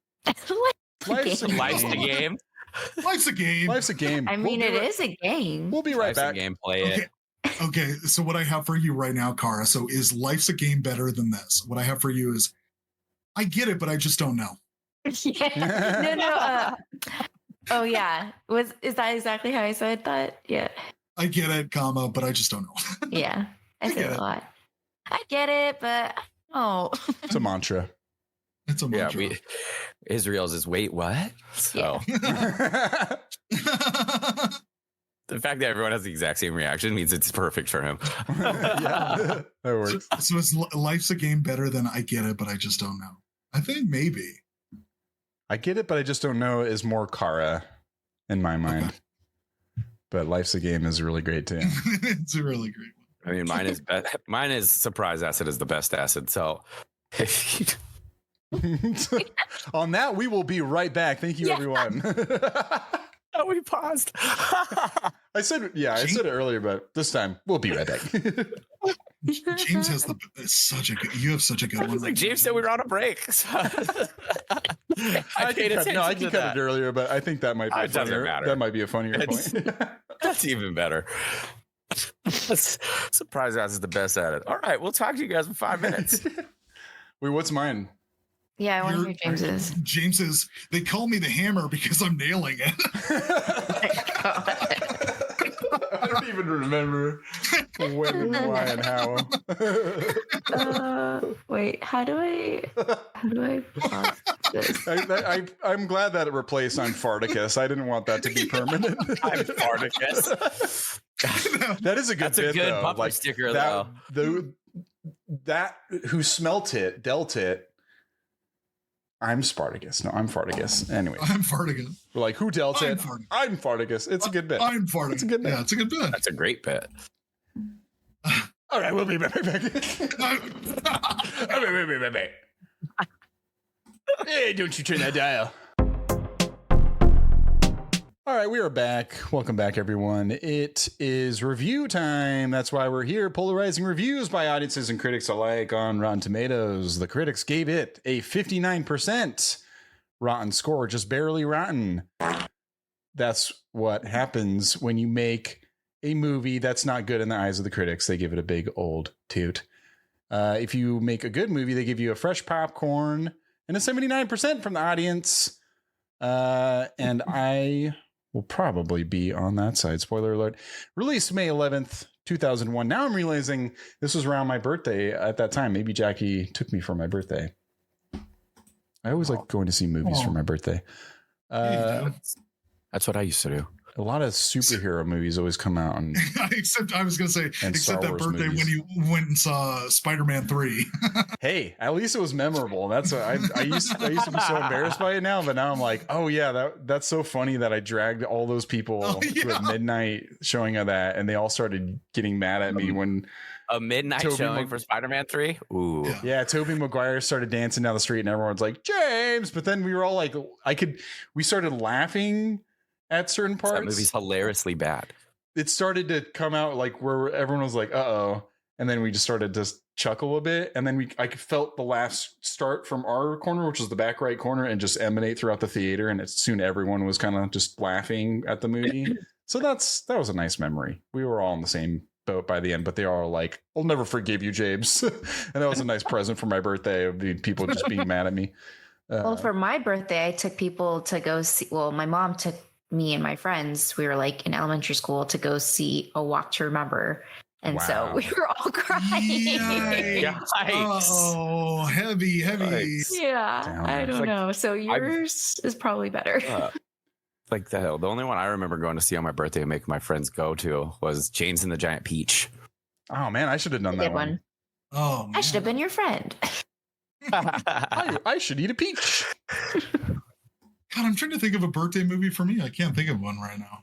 D: Life's a game.
C: Life's a game.
A: Life's a game.
D: Life's a game.
E: I mean, it is a game.
D: We'll be right back.
C: A game. Play it.
A: Okay. So what I have for you right now, Cara. So is Life's a game better than this? What I have for you is, I get it, but I just don't know.
E: Yeah. No. Oh yeah. Is that exactly how I said that? Yeah.
A: I get it, comma, but I just don't know.
E: Yeah. I say it a lot. I get it, but
D: it's a mantra.
A: It's a mantra.
C: Yeah, Israel's is wait, what? So
A: Yeah.
C: the fact that everyone has the exact same reaction means it's perfect for him.
D: Yeah, that works.
A: So is Life's a game better than I get it, but I just don't know? I think maybe.
D: I get it, but I just don't know is more Kara in my mind. Okay. But Life's a Game is really great too.
A: It's a really great one.
C: I mean, mine is surprise acid is the best acid. So
D: on that, we will be right back. Thank you, everyone.
C: Oh, we paused.
D: I said it earlier, but this time we'll be right back.
A: James has you have such a good one.
C: Like James said, we were on a break.
D: I can cut it earlier, but I think that might be that might be a funnier point.
C: That's even better. Surprise ass is the best at it. All right, we'll talk to you guys in 5 minutes.
D: Wait, what's mine?
E: Yeah, I want to hear James's.
A: James's, they call me the hammer because I'm nailing it.
D: I don't even remember when, why, and how.
E: Wait, how do I pause this?
D: I'm glad that it replaced I'm Farticus. I didn't want that to be permanent.
C: I'm Farticus.
D: That is a good
C: That's
D: bit,
C: a good
D: though.
C: bumper sticker, though.
D: That who smelt it, dealt it. I'm Spartacus. No, I'm Farticus. Anyway.
A: I'm Farticus.
D: We're like, who dealt it? I'm Farticus. It's a good bit.
A: I'm Farticus.
D: It's a good bit.
A: Yeah, it's a good bit.
C: That's a great bit.
D: All right, we'll be back. Hey, don't you turn that dial. All right, we are back. Welcome back, everyone. It is review time. That's why we're here, polarizing reviews by audiences and critics alike on Rotten Tomatoes. The critics gave it a 59% rotten score, just barely rotten. That's what happens when you make a movie that's not good in the eyes of the critics. They give it a big old toot. If you make a good movie, they give you a fresh popcorn and a 79% from the audience. And I will probably be on that side. Spoiler alert. Released May 11th, 2001. Now I'm realizing this was around my birthday at that time. Maybe Jackie took me for my birthday. I always like going to see movies for my birthday.
C: That's what I used to do.
D: A lot of superhero movies always come out. And,
A: except that birthday movies. When you went and saw Spider-Man 3.
D: Hey, at least it was memorable. That's what I used to be so embarrassed by it now, but now I'm like, oh yeah, that's so funny that I dragged all those people to at midnight showing of that, and they all started getting mad at me when
C: a midnight showing for Spider-Man 3. Ooh,
D: yeah. Tobey Maguire started dancing down the street, and everyone's like, James. But then we were all like, we started laughing at certain parts.
C: That movie's hilariously bad.
D: It started to come out like where everyone was like, uh-oh. And then we just started to chuckle a bit. And then I felt the laughs start from our corner, which was the back right corner, and just emanate throughout the theater. And soon everyone was kind of just laughing at the movie. So that was a nice memory. We were all in the same boat by the end, but they are like, I'll never forgive you, James. And that was a nice present for my birthday of the people just being mad at me.
E: Well, for my birthday, I took people to go see, well, my mom took me and my friends, we were like in elementary school, to go see A Walk to Remember. And so we were all crying.
C: Yikes.
A: Oh, heavy.
E: Yeah,
D: Damn.
E: I don't know. So yours is probably better.
C: Like the only one I remember going to see on my birthday and making my friends go to was James and the Giant Peach.
D: Oh man, I should have done that one.
A: Oh, man.
E: I should have been your friend.
D: I should eat a peach.
A: God, I'm trying to think of a birthday movie for me. I can't think of one right now.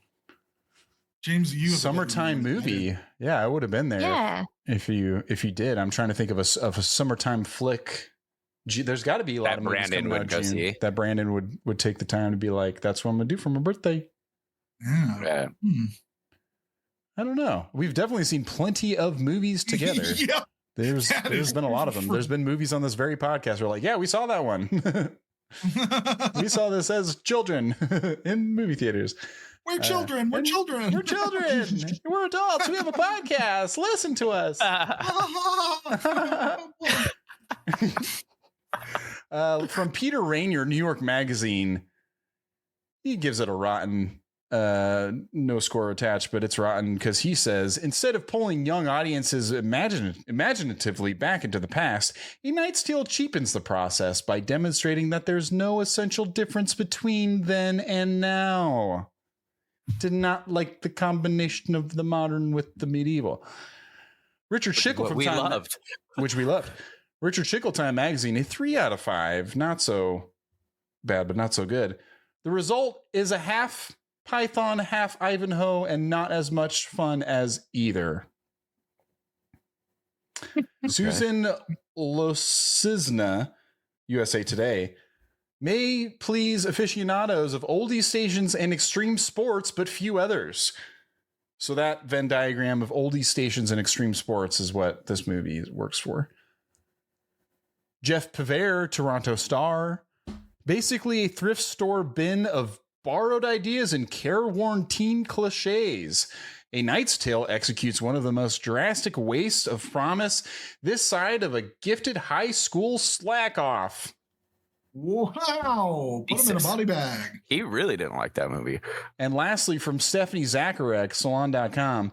A: James, you have
D: summertime movie. Yeah, I would have been there.
E: Yeah.
D: If you did. I'm trying to think of a summertime flick. There's got to be a lot
C: That
D: of movies
C: Brandon
D: coming
C: would
D: out
C: go
D: June
C: see.
D: that Brandon would take the time to be like, that's what I'm gonna do for my birthday.
A: Yeah.
D: I don't know. We've definitely seen plenty of movies together.
A: Yeah.
D: There's been a lot of them. There's been movies on this very podcast where like, yeah, we saw that one. We saw this as children in movie theaters.
A: We're children. We're children.
D: We're children. We're adults. We have a podcast. Listen to us. From Peter Rainier, New York Magazine, he gives it a rotten, no score attached, but it's rotten because he says, instead of pulling young audiences imaginatively back into the past, A Knight's Tale cheapens the process by demonstrating that there's no essential difference between then and now. Did not like the combination of the modern with the medieval. Richard Schickel from which we loved. Richard Schickel, Time Magazine, a 3 out of 5. Not so bad, but not so good. The result is a half Python, half Ivanhoe, and not as much fun as either. Okay. Susan Losizna, USA Today, may please aficionados of oldie stations and extreme sports, but few others. So that Venn diagram of oldie stations and extreme sports is what this movie works for. Jeff Pevere, Toronto Star, basically a thrift store bin of borrowed ideas and careworn teen cliches. A Knight's Tale executes one of the most drastic wastes of promise this side of a gifted high school slack-off.
A: Wow. Put him in a body bag.
C: He really didn't like that movie.
D: And lastly, from Stephanie Zacharek, Salon.com,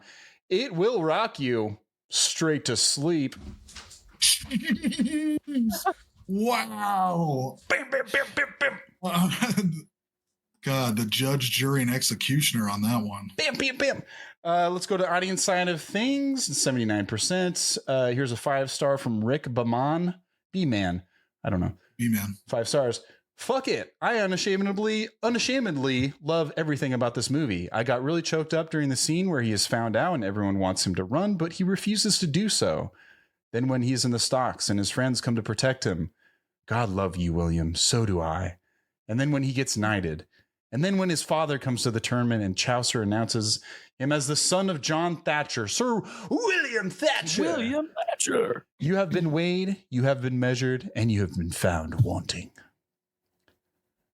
D: it will rock you straight to sleep.
A: Wow.
C: Bam, bam, bam, bam, bam.
A: God, the judge, jury, and executioner on that one.
D: Bam, bam, bam. Let's go to audience side of things. 79%. Here's a 5-star from Rick B-Man. I don't know.
A: B-Man.
D: 5 stars. Fuck it. I unashamedly love everything about this movie. I got really choked up during the scene where he is found out and everyone wants him to run, but he refuses to do so. Then when he's in the stocks and his friends come to protect him, God love you, William. So do I. And then when he gets knighted. And then when his father comes to the tournament and Chaucer announces him as the son of John Thatcher, Sir William Thatcher.
C: William Thatcher.
D: You have been weighed, you have been measured, and you have been found wanting.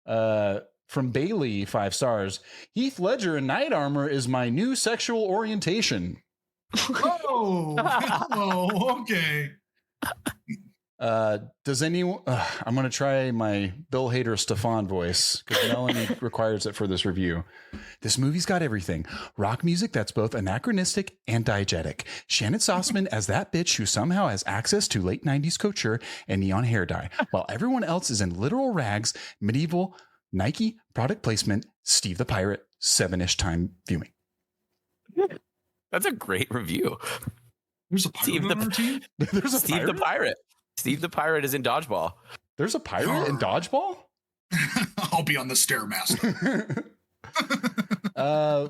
D: From Bailey, 5 stars. Heath Ledger in knight armor is my new sexual orientation.
A: Oh, okay.
D: Does anyone? I'm going to try my Bill Hader Stefan voice because Melanie requires it for this review. This movie's got everything: rock music that's both anachronistic and diegetic. Shannon Sossman as that bitch who somehow has access to late 90s couture and neon hair dye, while everyone else is in literal rags, medieval Nike product placement. Steve the Pirate, 7-ish time viewing.
C: That's a great review.
A: There's a pirate on our team?
D: There's a
C: Steve the Pirate. Steve the Pirate is in Dodgeball.
D: There's a pirate in Dodgeball?
A: I'll be on the Stairmaster.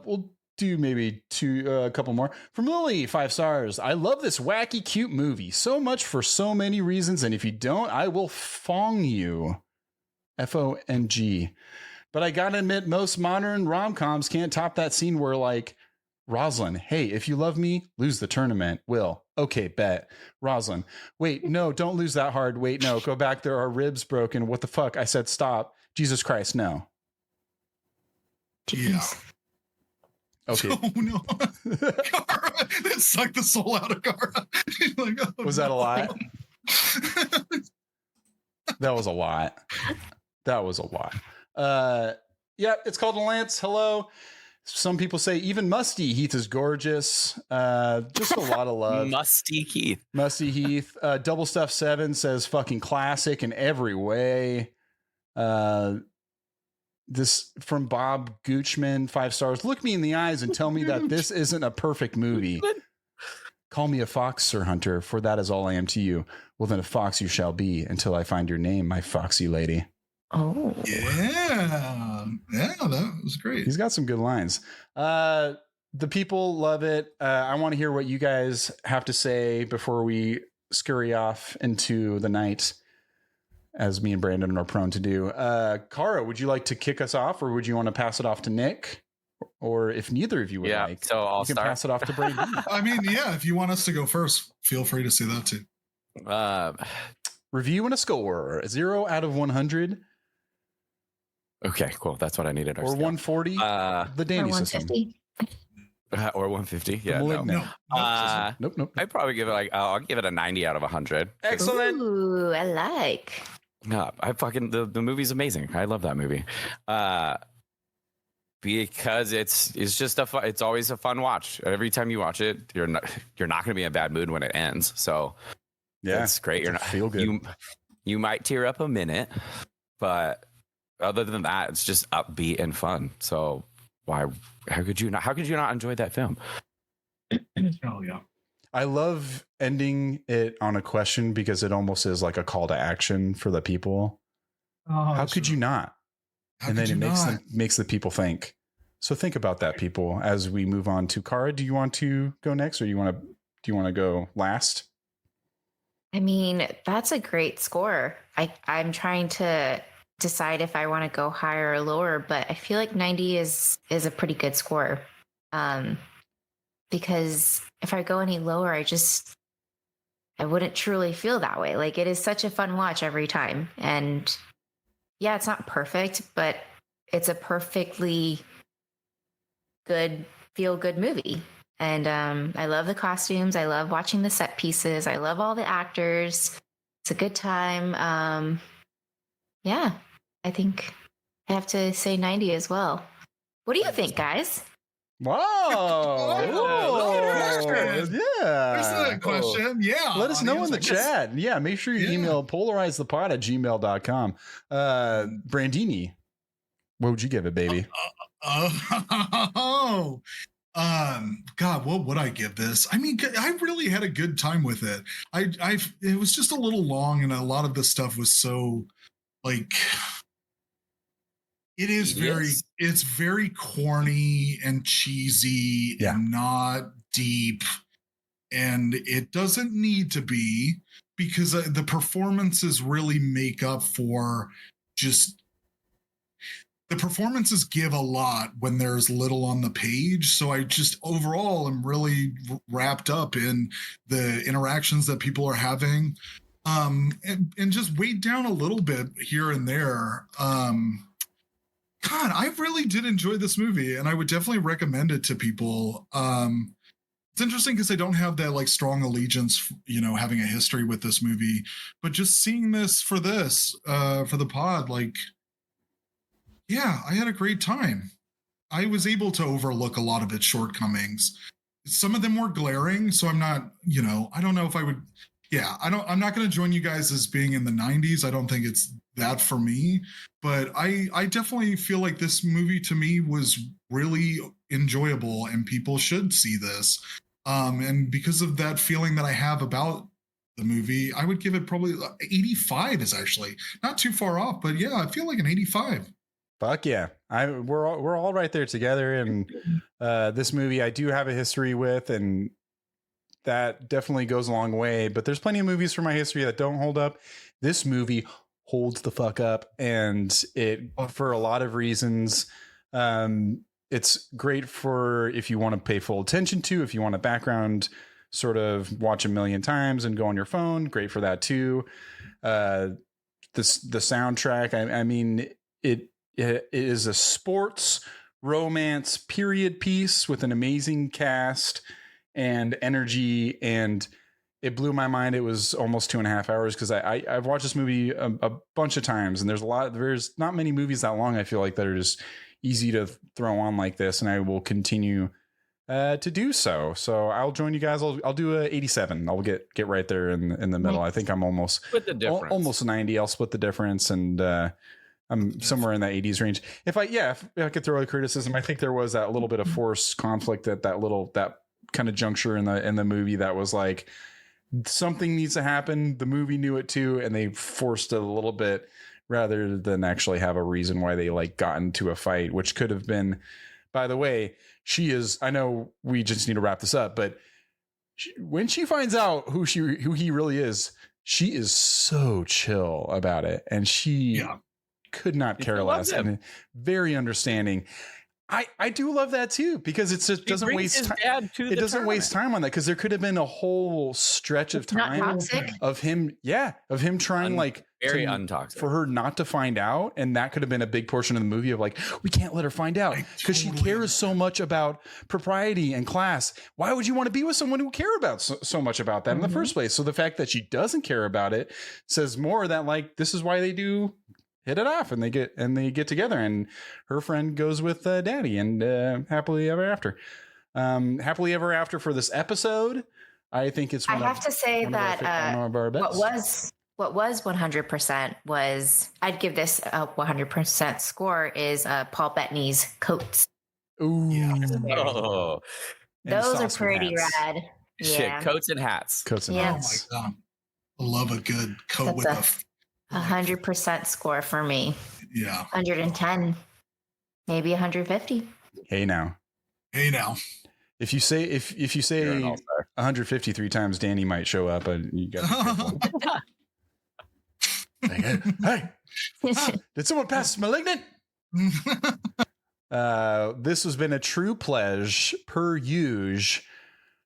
D: We'll do maybe a couple more. From Lily, 5 stars. I love this wacky, cute movie. So much for so many reasons. And if you don't, I will fong you. F-O-N-G. But I gotta admit, most modern rom-coms can't top that scene where, like, Rosalind, hey, if you love me, lose the tournament. Will. Okay, bet. Rosalind, wait, no, don't lose that hard. Wait, no, go back. There are ribs broken. What the fuck? I said stop. Jesus Christ, no.
A: Yeah.
D: Okay.
A: Oh, no. That's suck the soul out of Kara. Like, oh,
D: Was that a lot? That was a lot. That was a lot. Yeah, it's called a Lance. Hello. Some people say even Musty Heath is gorgeous. Just a lot of love.
C: Musty Heath.
D: Musty Heath. Double Stuff 7 says fucking classic in every way. This from Bob Goochman, 5 stars. Look me in the eyes and tell me that this isn't a perfect movie. Call me a fox, Sir Hunter, for that is all I am to you. Well, then a fox you shall be until I find your name, my foxy lady.
E: Oh.
A: Yeah. Yeah, that was great.
D: He's got some good lines. The people love it. I want to hear what you guys have to say before we scurry off into the night, as me and Brandon are prone to do. Kara, would you like to kick us off, or would you want to pass it off to Nick? Or if neither of you would like,
C: so I'll
D: you can pass it off to Brandon.
A: I mean, yeah, if you want us to go first, feel free to say that too.
D: Review and a score. 0 out of 100.
C: Okay, cool. That's what I needed.
D: Or 140. The Danny system.
C: Or 150. Yeah.
A: No.
D: Nope.
C: I'd probably give it I'll give it a 90 out of 100.
D: Excellent.
E: Ooh, I like.
C: No, the movie's amazing. I love that movie. Because it's just it's always a fun watch. Every time you watch it, you're not going to be in a bad mood when it ends. So yeah, it's great. You're not
D: feel good.
C: You might tear up a minute, but other than that, it's just upbeat and fun. So how could you not enjoy that film?
A: Oh yeah.
D: I love ending it on a question because it almost is like a call to action for the people. How could you not? And then it makes the people think. So think about that, people, as we move on to Kara. Do you want to go next, or do you want to go last?
E: I mean, that's a great score. I'm trying to decide if I want to go higher or lower, but I feel like 90 is a pretty good score. Because if I go any lower, I wouldn't truly feel that way. Like, it is such a fun watch every time. And yeah, it's not perfect, but it's a perfectly good, feel-good movie. And I love the costumes. I love watching the set pieces. I love all the actors. It's a good time. Yeah, I think I have to say 90 as well. What do you think, guys?
D: Wow.
A: There's a question. Yeah.
D: Let us know in the chat. Yeah, make sure you email PolarizedPod@gmail.com. Brandini, what would you give it, baby?
A: God, what would I give this? I mean, I really had a good time with it. It was just a little long, and a lot of the stuff was so like, it's very corny and cheesy and not deep, and it doesn't need to be, because the performances really make up for just the performances give a lot when there's little on the page. So I just overall am really wrapped up in the interactions that people are having, and just weighed down a little bit here and there. God, I really did enjoy this movie, and I would definitely recommend it to people. It's interesting because I don't have that like strong allegiance, having a history with this movie, but just seeing this for the pod, like, yeah, I had a great time. I was able to overlook a lot of its shortcomings. Some of them were glaring, so I'm not, I don't know if I would. Yeah, I'm not going to join you guys as being in the 90s. I don't think it's that for me, but I definitely feel like this movie to me was really enjoyable, and people should see this. And because of that feeling that I have about the movie, I would give it probably 85 is actually not too far off, but yeah, I feel like an 85.
D: Fuck yeah. We're all right there together. And this movie I do have a history with, and that definitely goes a long way, but there's plenty of movies from my history that don't hold up. This movie holds the fuck up, and it, for a lot of reasons, it's great for if you want to pay full attention to, if you want a background sort of watch a million times and go on your phone, great for that too. The soundtrack, I mean, it is a sports romance period piece with an amazing cast and energy, and it blew my mind. It was almost 2.5 hours because I've watched this movie a bunch of times, and there's not many movies that long, I feel like, that are just easy to throw on like this, and I will continue to do so. So I'll join you guys. I'll do a 87. I'll get right there in the middle. I think I'm almost
C: Split the difference.
D: Almost 90. I'll split the difference, and I'm somewhere in that 80s range. If I could throw a criticism, I think there was that little bit of forced conflict at that kind of juncture in the movie that was like, something needs to happen. The movie knew it too, and they forced it a little bit rather than actually have a reason why they like got into a fight, which could have been, by the way, I know we just need to wrap this up, but when she finds out who he really is, she is so chill about it. And she could not care less, and very understanding. I do love that too, because it just doesn't waste time. It doesn't waste time on that, because there could have been a whole stretch of time of him trying
C: very untoxic
D: for her not to find out, and that could have been a big portion of the movie of like, we can't let her find out because she cares so much about propriety and class. Why would you want to be with someone who care about so much about that in the first place? So the fact that she doesn't care about it says more that like this is why they do hit it off, and they get together, and her friend goes with daddy, and happily ever after. Happily ever after for this episode. I think it's
E: I have to say that what was 100% was, I'd give this a 100% score, is Paul Bettany's coats.
D: Ooh.
C: Oh.
E: Those are pretty rad.
C: Shit, coats and hats.
A: Oh my God. I love a good coat with a
E: 100% score for me.
A: Yeah.
E: 110, maybe 150.
D: Hey now. If you say 153 times, Danny might show up, and you got. Hey, did someone pass Malignant? This has been a true pleasure per usual.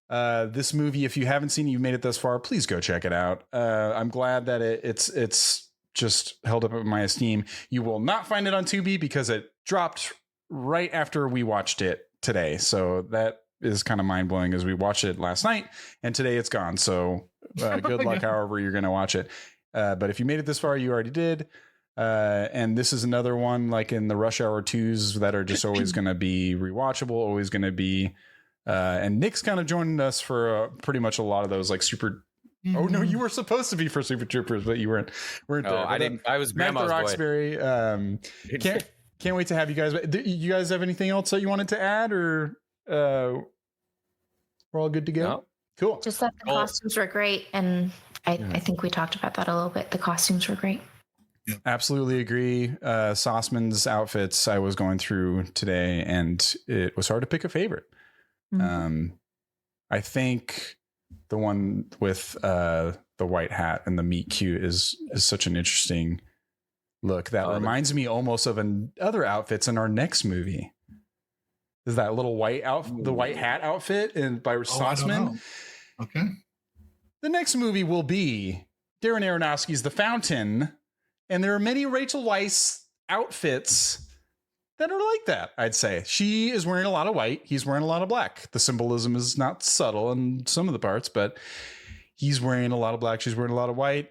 D: This movie, if you haven't seen it, you've made it thus far, please go check it out. I'm glad that it's just held up in my esteem. You will not find it on Tubi because it dropped right after we watched it today. So that is kind of mind blowing, as we watched it last night and today it's gone. So good luck however you're going to watch it. But if you made it this far, you already did. And this is another one like in the Rush Hour 2s that are just always going to be rewatchable, always going to be. And Nick's kind of joined us for pretty much a lot of those like super. Oh no, you were supposed to be for Super Troopers, but you weren't
C: no,
D: there.
C: I didn't. I was Grandma's boy.
D: Roxbury. Can't wait to have you guys. Do you guys have anything else that you wanted to add, or we're all good to go? No. Cool.
E: Just that the costumes were great, and I think we talked about that a little bit. The costumes were great.
A: Yep.
D: Absolutely agree. Sossman's outfits I was going through today, and it was hard to pick a favorite. I think the one with the white hat and the meet cute is such an interesting look. That reminds me almost of other outfits in our next movie. Is that little white the white hat outfit by Sossman?
A: Okay.
D: The next movie will be Darren Aronofsky's The Fountain, and there are many Rachel Weisz outfits that are like that. I'd say she is wearing a lot of white. He's wearing a lot of black. The symbolism is not subtle in some of the parts, but he's wearing a lot of black. She's wearing a lot of white.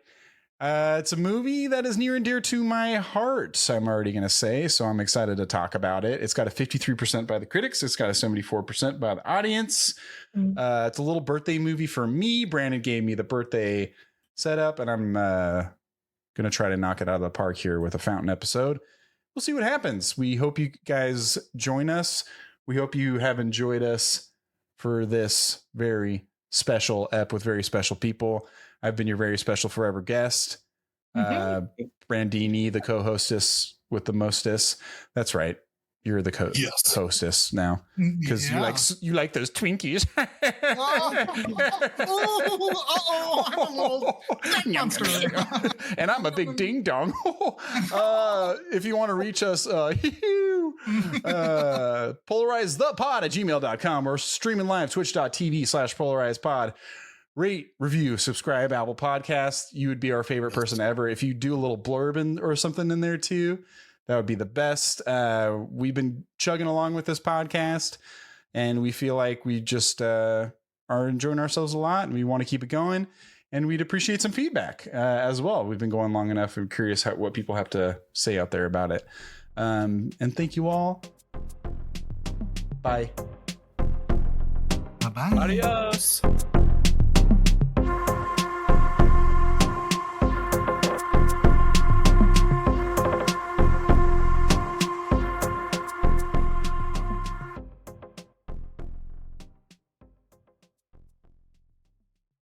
D: It's a movie that is near and dear to my heart, I'm already going to say, so I'm excited to talk about it. It's got a 53% by the critics. It's got a 74% by the audience. It's a little birthday movie for me. Brandon gave me the birthday setup, and I'm going to try to knock it out of the park here with a Fountain episode. We'll see what happens. We hope you guys join us. We hope you have enjoyed us for this very special ep with very special people. I've been your very special forever guest, Brandini, the co-hostess with the mostess. That's right. You're the hostess now because you like those Twinkies. And I'm a big ding dong. If you want to reach us, PolarizedPod@gmail.com or streaming live twitch.tv/PolarizedPod. Rate, review, subscribe, Apple Podcasts. You would be our favorite person ever. If you do a little blurb or something in there too, that would be the best. We've been chugging along with this podcast, and we feel like we just are are enjoying ourselves a lot, and we want to keep it going. And we'd appreciate some feedback as well. We've been going long enough. I'm curious what people have to say out there about it. And thank you all. Bye.
A: Bye-bye.
C: Adios.